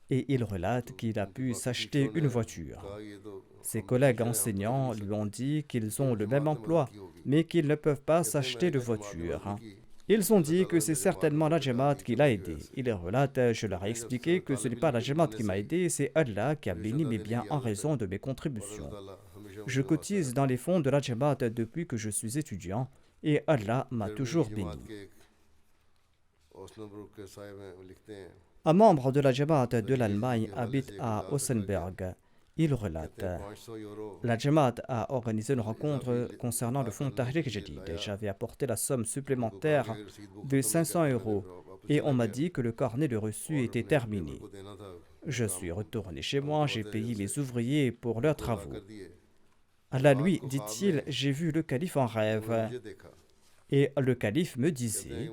B: et il relate qu'il a pu s'acheter une voiture. Ses collègues enseignants lui ont dit qu'ils ont le même emploi, mais qu'ils ne peuvent pas s'acheter de voiture. Ils ont dit que c'est certainement la Jamaat qui l'a aidé. Il relate, je leur ai expliqué que ce n'est pas la Jamaat qui m'a aidé, c'est Allah qui a béni mes biens en raison de mes contributions. Je cotise dans les fonds de la Jamaat depuis que je suis étudiant et Allah m'a toujours béni. Un membre de la Jamaat de l'Allemagne habite à Ossenberg. Il relate, la Jamaat a organisé une rencontre concernant le fonds Tahrik Jadid. J'avais apporté la somme supplémentaire de 500 € et on m'a dit que le carnet de reçus était terminé. Je suis retourné chez moi, j'ai payé les ouvriers pour leurs travaux. À la nuit, dit-il, j'ai vu le calife en rêve. Et le calife me disait,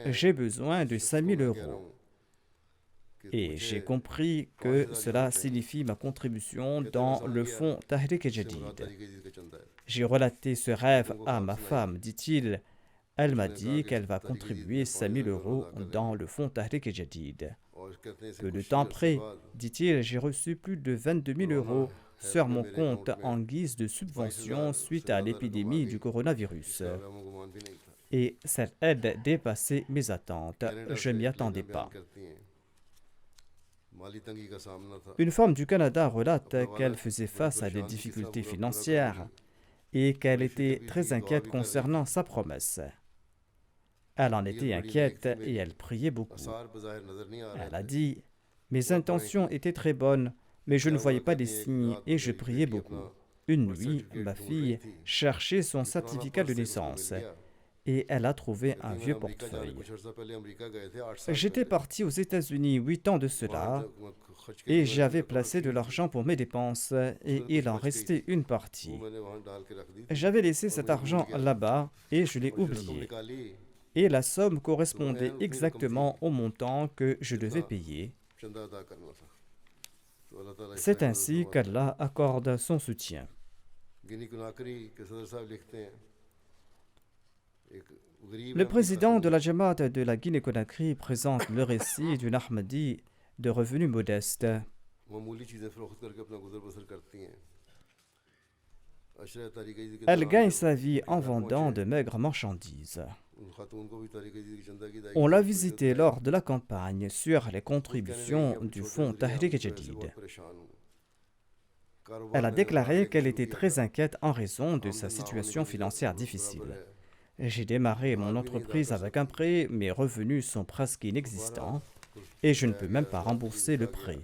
B: j'ai besoin de 5 000 €. Et j'ai compris que cela signifie ma contribution dans le fonds Tahrik Jadid. J'ai relaté ce rêve à ma femme, dit-il. Elle m'a dit qu'elle va contribuer 5 000 € dans le fonds Tahrik Jadid. Peu de temps après, dit-il, j'ai reçu plus de 22 000 € sur mon compte en guise de subvention suite à l'épidémie du coronavirus. Et cette aide dépassait mes attentes. Je ne m'y attendais pas. Une femme du Canada relate qu'elle faisait face à des difficultés financières et qu'elle était très inquiète concernant sa promesse. Elle en était inquiète et elle priait beaucoup. Elle a dit, mes intentions étaient très bonnes, mais je ne voyais pas des signes et je priais beaucoup. Une nuit, ma fille cherchait son certificat de naissance et elle a trouvé un vieux portefeuille. J'étais parti aux États-Unis 8 ans de cela et j'avais placé de l'argent pour mes dépenses et il en restait une partie. J'avais laissé cet argent là-bas et je l'ai oublié. Et la somme correspondait exactement au montant que je devais payer. C'est ainsi qu'Allah accorde son soutien. Le président de la Jamaat de la Guinée-Conakry présente le récit d'une Ahmadi de revenus modestes. Elle gagne sa vie en vendant de maigres marchandises. On l'a visité lors de la campagne sur les contributions du fonds Tahrik Jadid. Elle a déclaré qu'elle était très inquiète en raison de sa situation financière difficile. J'ai démarré mon entreprise avec un prêt, mes revenus sont presque inexistants et je ne peux même pas rembourser le prêt.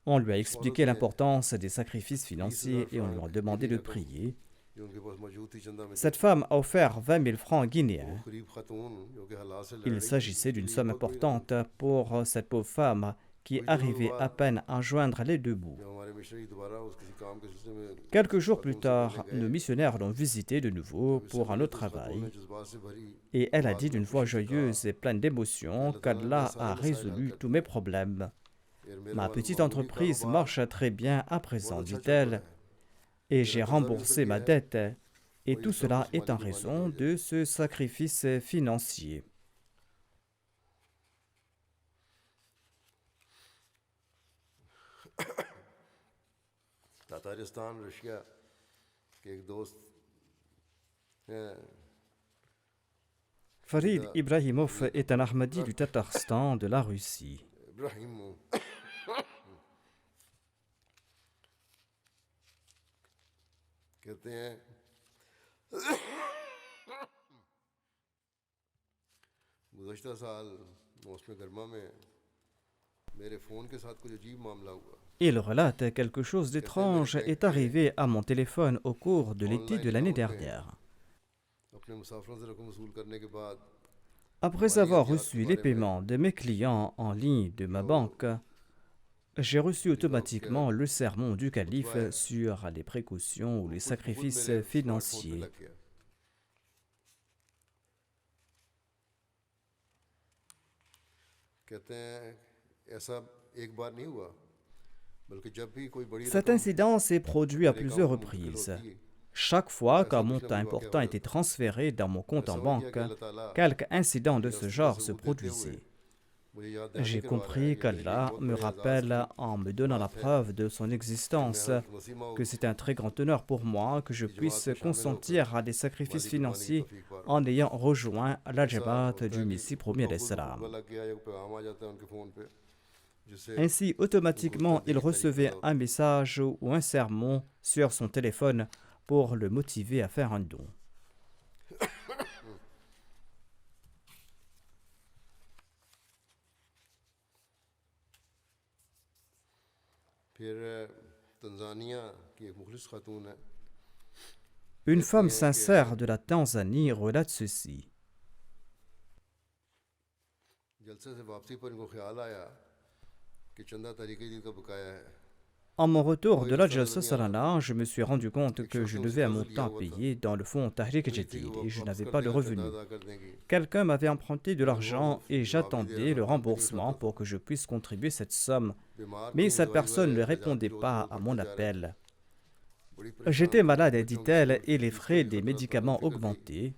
B: On lui a expliqué l'importance des sacrifices financiers et on lui a demandé de prier. Cette femme a offert 20 000 francs guinéens. Il s'agissait d'une somme importante pour cette pauvre femme qui arrivait à peine à joindre les deux bouts. Quelques jours plus tard, nos missionnaires l'ont visitée de nouveau pour un autre travail et elle a dit d'une voix joyeuse et pleine d'émotion qu'Allah a résolu tous mes problèmes. Ma petite entreprise marche très bien à présent, dit-elle, et j'ai remboursé ma dette, et tout cela est en raison de ce sacrifice financier.
A: Tataristan, Russia, के एक दोस्त हैं
B: Farid Ibrahimov est un Ahmadi du Tatarstan de la Russie.
A: Ibrahim कहते हैं गुज़श्ता साल मौसम गर्मा में मेरे फ़ोन के साथ कुछ अजीब मामला हुआ.
B: Il relate quelque chose d'étrange est arrivé à mon téléphone au cours de l'été de l'année dernière.
A: अपने मुसाफिरों से रकम वसूल करने के बाद
B: Après avoir reçu les paiements de mes clients en ligne de ma banque, j'ai reçu automatiquement le sermon du calife sur les précautions ou les sacrifices financiers.
A: कहते हैं ऐसा एक बार नहीं हुआ बल्कि जब भी कोई बड़ी
B: Cet incident s'est produit à plusieurs reprises. Chaque fois qu'un montant important était transféré dans mon compte en banque, quelque incident de ce genre se produisait. J'ai compris qu'Allah me rappelle en me donnant la preuve de son existence que c'est un très grand honneur pour moi que je puisse consentir à des sacrifices financiers en ayant rejoint la Jamaat du Messie premier alayhi salam. Ainsi, automatiquement, il recevait un message ou un sermon sur son téléphone pour le motiver à faire un don. Une femme sincère de la Tanzanie relate ceci. En mon retour de la Jalsa Salana, je me suis rendu compte que je devais un montant à payer dans le fonds Tahrik Jadid et je n'avais pas de revenus. Quelqu'un m'avait emprunté de l'argent et j'attendais le remboursement pour que je puisse contribuer cette somme, mais cette personne ne répondait pas à mon appel. J'étais malade, dit-elle, et les frais des médicaments augmentaient.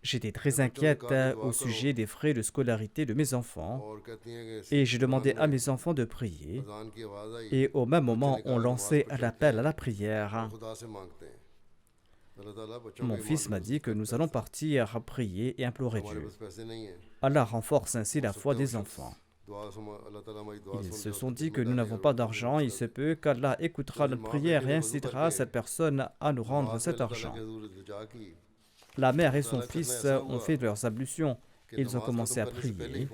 B: J'étais très inquiète au sujet des frais de scolarité de mes enfants et j'ai demandé à mes enfants de prier. Et au même moment, on lançait l'appel à la prière. Mon fils m'a dit que nous allons partir prier et implorer Dieu. Allah renforce ainsi la foi des enfants. Ils se sont dit que nous n'avons pas d'argent, il se peut qu'Allah écoutera notre prière et incitera cette personne à nous rendre cet argent. La mère et son fils ont fait leurs ablutions. Ils ont commencé à prier.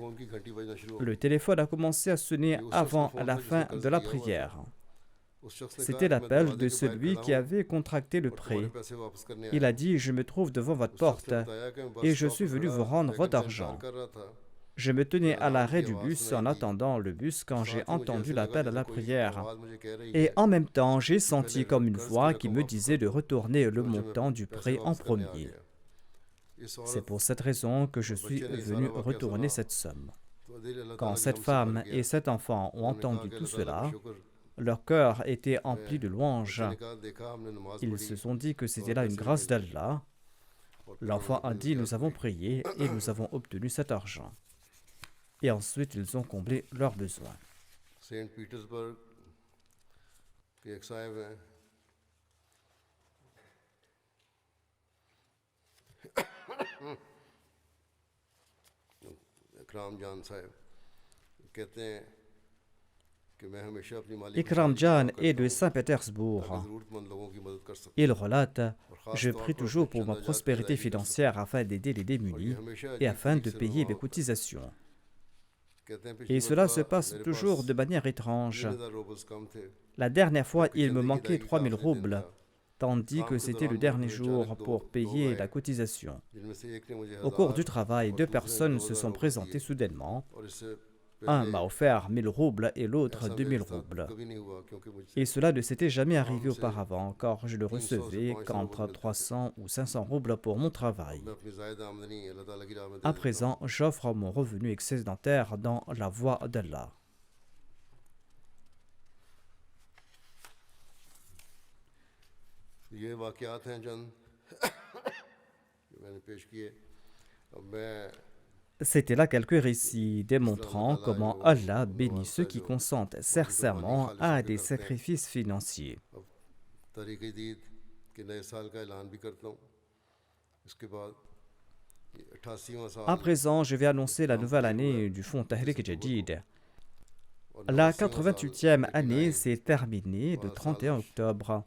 B: Le téléphone a commencé à sonner avant la fin de la prière. C'était l'appel de celui qui avait contracté le prêt. Il a dit « Je me trouve devant votre porte et je suis venu vous rendre votre argent. » Je me tenais à l'arrêt du bus en attendant le bus quand j'ai entendu l'appel à la prière. Et en même temps, j'ai senti comme une voix qui me disait de retourner le montant du prêt en premier. C'est pour cette raison que je suis venu retourner cette somme. Quand cette femme et cet enfant ont entendu tout cela, leur cœur était empli de louanges. Ils se sont dit que c'était là une grâce d'Allah. L'enfant a dit « Nous avons prié et nous avons obtenu cet argent. » Et ensuite, ils ont comblé leurs besoins.
A: Saint-Pétersbourg के एक साहब हैं इकराम जान साहब कहते हैं
B: Ikram Jan est de Saint-Pétersbourg. Il relate: je prie toujours pour ma prospérité financière afin d'aider les démunis et afin de payer mes cotisations. Et cela se passe toujours de manière étrange. La dernière fois, il me manquait 3000 roubles, tandis que c'était le dernier jour pour payer la cotisation. Au cours du travail, 2 personnes se sont présentées soudainement. Un m'a offert 1000 roubles et l'autre 2000 roubles. Et cela ne s'était jamais arrivé auparavant, car je ne recevais qu'entre 300 ou 500 roubles pour mon travail. À présent, j'offre mon revenu excédentaire dans la voie d'Allah. C'était là quelques récits démontrant comment Allah bénit ceux qui consentent sincèrement à des sacrifices financiers. À présent, je vais annoncer la nouvelle année du fonds Tahrik Jadid. La 88e année s'est terminée le 31 octobre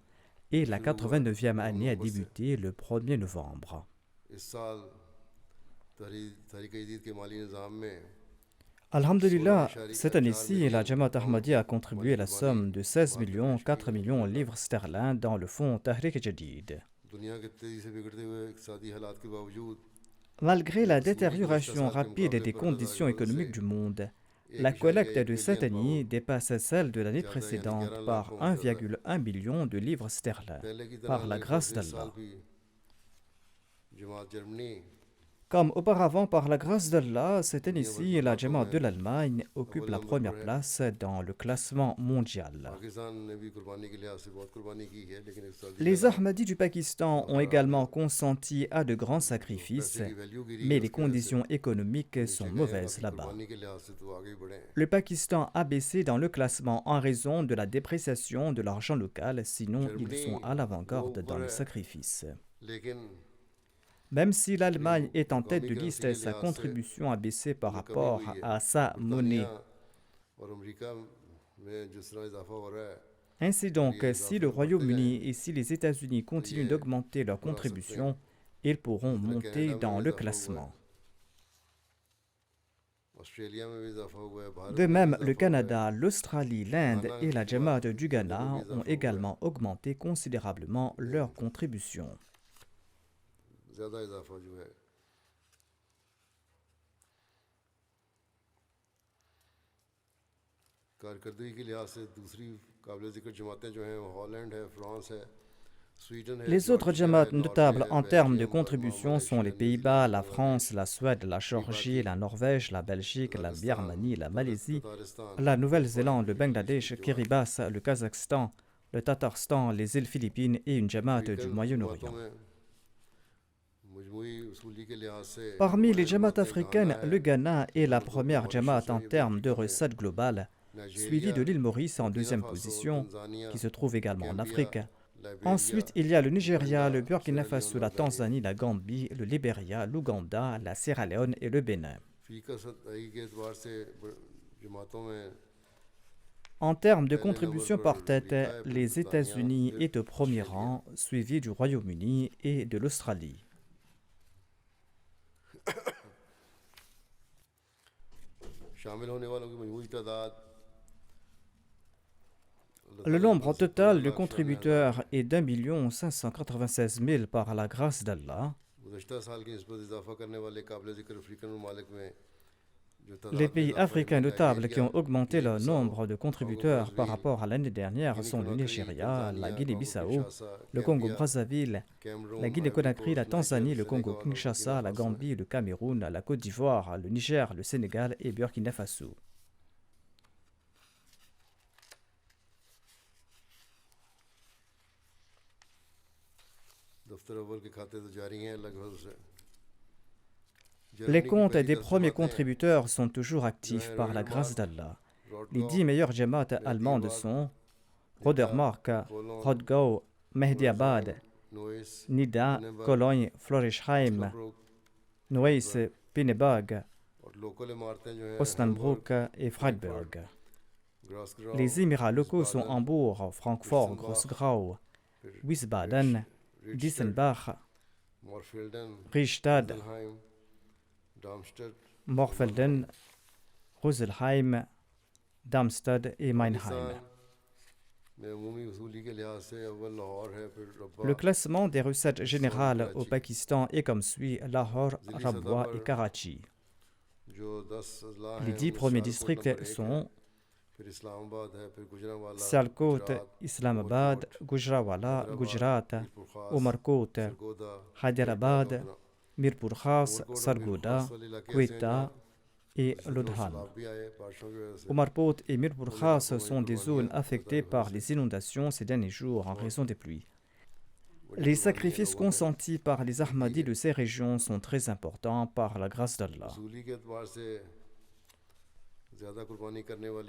B: et la 89e année a débuté le 1er novembre. Alhamdulillah, cette année-ci, la Jamaat Ahmadiyya a contribué la somme de 16 4 millions de livres sterling dans le fonds Tahrik Jadid. Malgré la détérioration rapide des conditions économiques du monde, la collecte de cette année dépasse celle de l'année précédente par 1,1 million de livres sterling, par la grâce d'Allah. Comme auparavant, par la grâce d'Allah, cette année-ci, la Jamaat de l'Allemagne occupe la première place dans le classement mondial. Les Ahmadis du Pakistan ont également consenti à de grands sacrifices, mais les conditions économiques sont mauvaises là-bas. Le Pakistan a baissé dans le classement en raison de la dépréciation de l'argent local, sinon ils sont à l'avant-garde dans le sacrifice. Même si l'Allemagne est en tête de liste, sa contribution a baissé par rapport à sa monnaie. Ainsi donc, si le Royaume-Uni et si les États-Unis continuent d'augmenter leur contribution, ils pourront monter dans le classement. De même, le Canada, l'Australie, l'Inde et la Jamaat du Ghana ont également augmenté considérablement leur contribution. Les autres Jamaat notables en termes de contributions sont les Pays-Bas, la France, la Suède, la Géorgie, la Norvège, la Belgique, la Birmanie, la Malaisie, la Nouvelle-Zélande, le Bangladesh, Kiribati, le Kazakhstan, le Tatarstan, les îles Philippines et une Jamaat du Moyen-Orient. Parmi les Jamaat africaines, le Ghana est la première Jamaat en termes de recettes globales, suivi de l'île Maurice en deuxième position, qui se trouve également en Afrique. Ensuite, il y a le Nigeria, le Burkina Faso, la Tanzanie, la Gambie, le Libéria, l'Ouganda, la Sierra Leone et le Bénin. En termes de contribution par tête, les États-Unis est au premier rang, suivi du Royaume-Uni et de l'Australie. Le nombre total de contributeurs est d'1 596 000 par la grâce d'Allah. Les pays africains notables qui ont augmenté leur nombre de contributeurs par rapport à l'année dernière sont le Nigeria, la Guinée-Bissau, le Congo-Brazzaville, la Guinée-Conakry, la Tanzanie, le Congo-Kinshasa, la Gambie, le Cameroun, la Côte d'Ivoire, le Niger, le Sénégal et Burkina Faso. Les comptes des premiers contributeurs sont toujours actifs par la grâce d'Allah. Les 10 meilleures Jamaat allemandes sont Rodermark, Rodgau, Mehdiabad, Nida, Cologne, Florisheim, Neuss, Pinneberg, Osnabrück et Freiburg. Les émirats locaux sont Hambourg, Francfort, Groß-Grau, Wiesbaden, Dissenbach, Riestad, Morfelden, Roselheim, Darmstadt et Meinheim. Le classement des recettes générales au Pakistan est comme suit: Lahore, Rabwa et Karachi. Les 10 premiers districts sont Sialkot, Islamabad, Gujranwala, Gujarat, Umarkot, Hyderabad, Mirpur Khas, Sargodha, Quetta et Ludhiana. Umarkot et Mirpur Khas sont des zones affectées par les inondations ces derniers jours en raison des pluies. Les sacrifices consentis par les Ahmadis de ces régions sont très importants par la grâce d'Allah.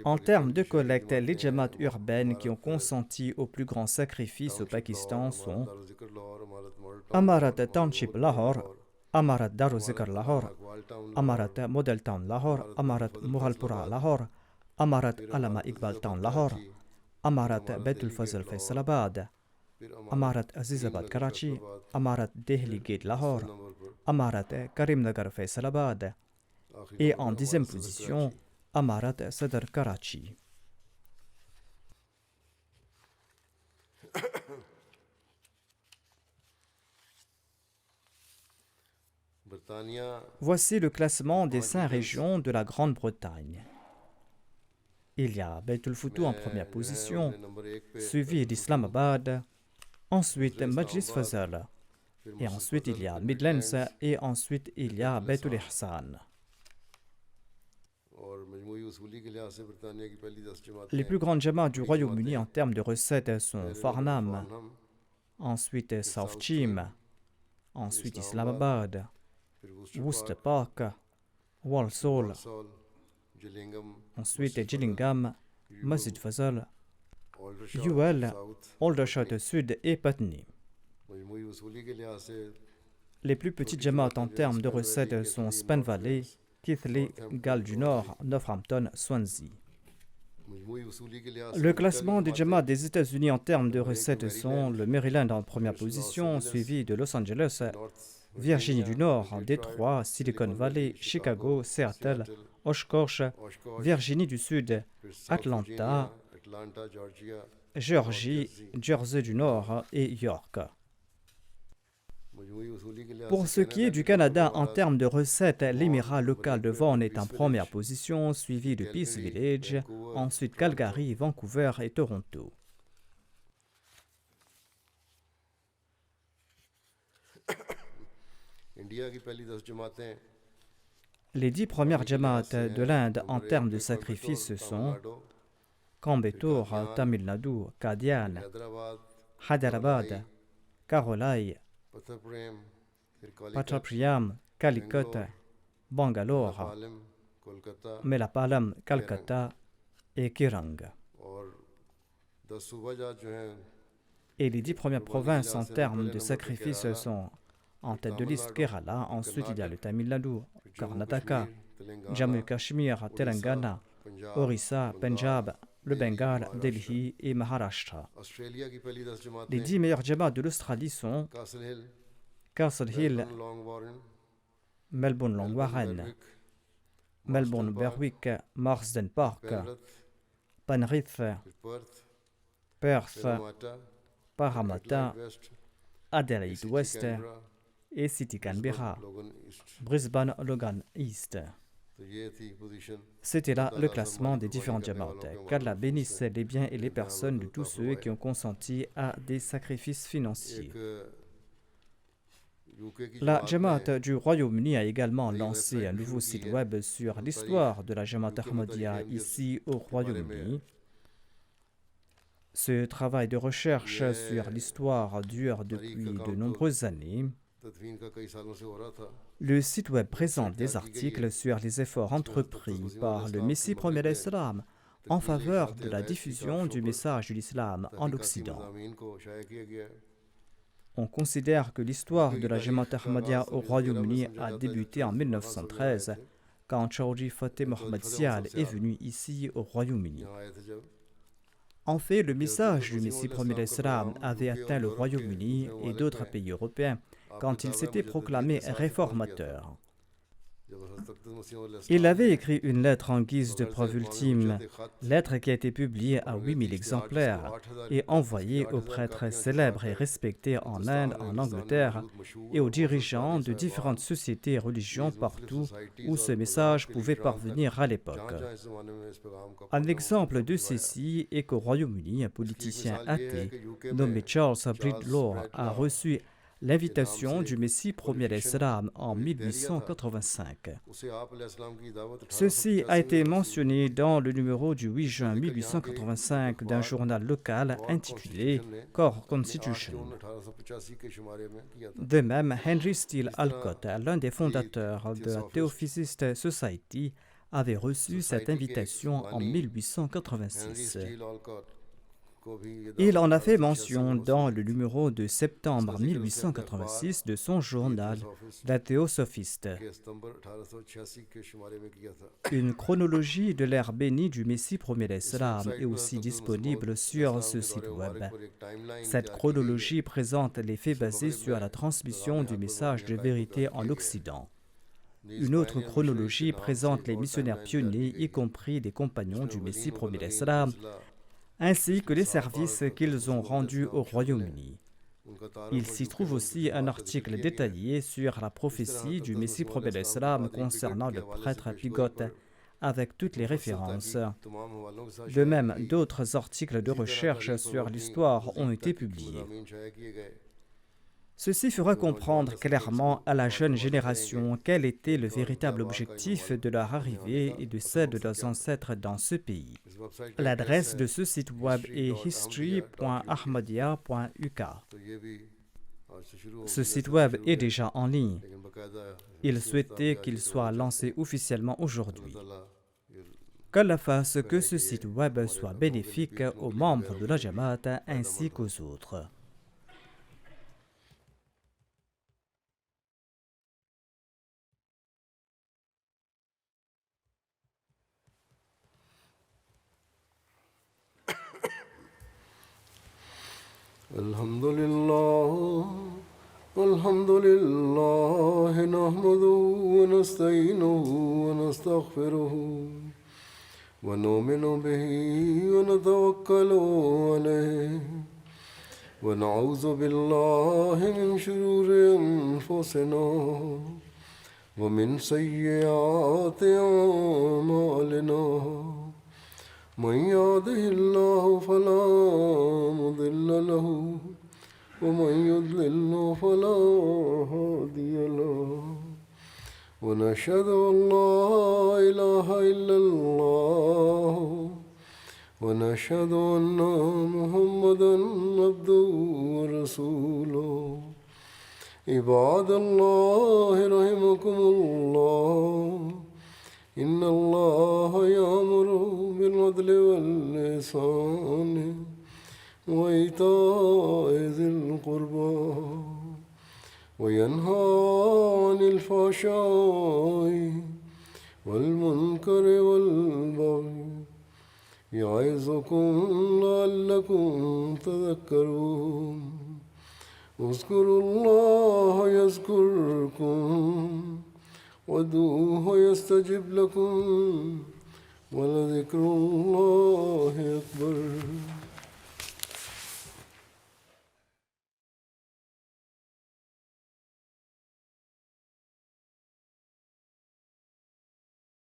B: En termes de collecte, les jamaats urbaines qui ont consenti au plus grand sacrifice au Pakistan sont Amarat Township Lahore, Amarat Daruzikr Lahore, Amarat Model Town Lahore, Amarat Muhalpura Lahore, Amarat Allama Iqbal Town Lahore, Amarat Baitul Fazl Faisalabad, Amarat Azizabad Karachi, Amarat Delhi Gate Lahore, Amarat Karimnagar Faisalabad et en 10e position Amarat Sadr Karachi. Voici le classement des 5 régions de la Grande-Bretagne. Il y a Baitul Futu en première position, suivi d'Islamabad, ensuite Majlis Fazal, et ensuite il y a Midlands, et ensuite il y a Baitul Ihsan. Les plus grandes jamaats du Royaume-Uni en termes de recettes sont Farnham, ensuite South Cheam, ensuite Islamabad, Worcester Park, Walsall, ensuite Gillingham, Masjid Fazal, Ewell, Aldershot Sud et Putney. Les plus petites jamaats en termes de recettes sont Span Valley, Keighley, Galles du Nord, Northampton, Swansea. Le classement des jamaats des États-Unis en termes de recettes sont le Maryland en première position, suivi de Los Angeles, Virginie du Nord, Détroit, Silicon Valley, Chicago, Seattle, Oshkosh, Virginie du Sud, Atlanta, Géorgie, Jersey du Nord et York. Pour ce qui est du Canada, en termes de recettes, l'émirat local de Vaughan est en première position, suivi de Peace Village, ensuite Calgary, Vancouver et Toronto. Les 10 premières jamaats de l'Inde en termes de sacrifices sont Coimbatore, Tamil Nadu, Kadian, Hyderabad, Karolai, Patrapriyam, Calicut, Bangalore, Melapalam, Calcutta et Kirang. Et les 10 premières provinces en termes de sacrifices sont en tête de liste Kerala, ensuite il y a le Tamil Nadu, Karnataka, Jammu et Kashmir, Telangana, Orissa, Punjab, le Bengale, Delhi et Maharashtra. Les 10 meilleurs jamaats de l'Australie sont Castle Hill, Melbourne Long Warren, Melbourne Berwick, Marsden Park, Penrith, Perth, Parramatta, Adelaide West et City Canberra, Brisbane Logan East. C'était là le classement des différentes jamaats. Qu'Allah bénisse les biens et les personnes de tous ceux qui ont consenti à des sacrifices financiers. La Jamaat du Royaume-Uni a également lancé un nouveau site web sur l'histoire de la Jamaat Ahmadiyya ici au Royaume-Uni. Ce travail de recherche sur l'histoire dure depuis de nombreuses années. Le site web présente des articles sur les efforts entrepris par le Messie premier d'Islam en faveur de la diffusion du message de l'islam en Occident. On considère que l'histoire de la Jamaat Ahmadiyya au Royaume-Uni a débuté en 1913 quand Chaudhry Fateh Mohammad Zial est venu ici au Royaume-Uni. En fait, le message du Messie premier d'Islam avait atteint le Royaume-Uni et d'autres pays européens quand il s'était proclamé réformateur. Il avait écrit une lettre en guise de preuve ultime, lettre qui a été publiée à 8000 exemplaires et envoyée aux prêtres célèbres et respectés en Inde, en Angleterre et aux dirigeants de différentes sociétés et religions partout où ce message pouvait parvenir à l'époque. Un exemple de ceci est qu'au Royaume-Uni, un politicien athée nommé Charles Bridlaw a reçu l'invitation du Messie premier d'Islam en 1885. Ceci a été mentionné dans le numéro du 8 juin 1885 d'un journal local intitulé Core Constitution. De même, Henry Steele Alcott, l'un des fondateurs de la Theophysist Society, avait reçu cette invitation en 1886. Il en a fait mention dans le numéro de septembre 1886 de son journal La Théosophiste. Une chronologie de l'ère bénie du Messie premier d'Islam est aussi disponible sur ce site web. Cette chronologie présente les faits basés sur la transmission du message de vérité en Occident. Une autre chronologie présente les missionnaires pionniers, y compris des compagnons du Messie premier d'Islam, ainsi que les services qu'ils ont rendus au Royaume-Uni. Il s'y trouve aussi un article détaillé sur la prophétie du Messie premier d'Islam concernant le prêtre Pigot, avec toutes les références. De même, d'autres articles de recherche sur l'histoire ont été publiés. Ceci fera comprendre clairement à la jeune génération quel était le véritable objectif de leur arrivée et de celle de leurs ancêtres dans ce pays. L'adresse de ce site web est history.ahmadiyya.uk. Ce site web est déjà en ligne. Il souhaitait qu'il soit lancé officiellement aujourd'hui. Qu'Allah fasse que ce site web soit bénéfique aux membres de la Jamaat ainsi qu'aux autres.
A: الحمد لله نحمده ونستعينه ونستغفره ونؤمن به ونتوكل عليه ونعوذ بالله من شرور أنفسنا ومن سيئات أعمالنا من يهده الله فلا مضل له ومن يضلل فلا هادي له ونشهد أن لا إله إلا الله ونشهد أن محمدا عبده ورسوله عباد الله رحمكم الله إن الله يأمر بالعدل والإحسان وإيتاء ذي القربى وينهى عن الفحشاء والمنكر والبغي يعظكم لعلكم تذكرون اذكروا الله يذكركم وادعوه يستجب لكم ولذكر الله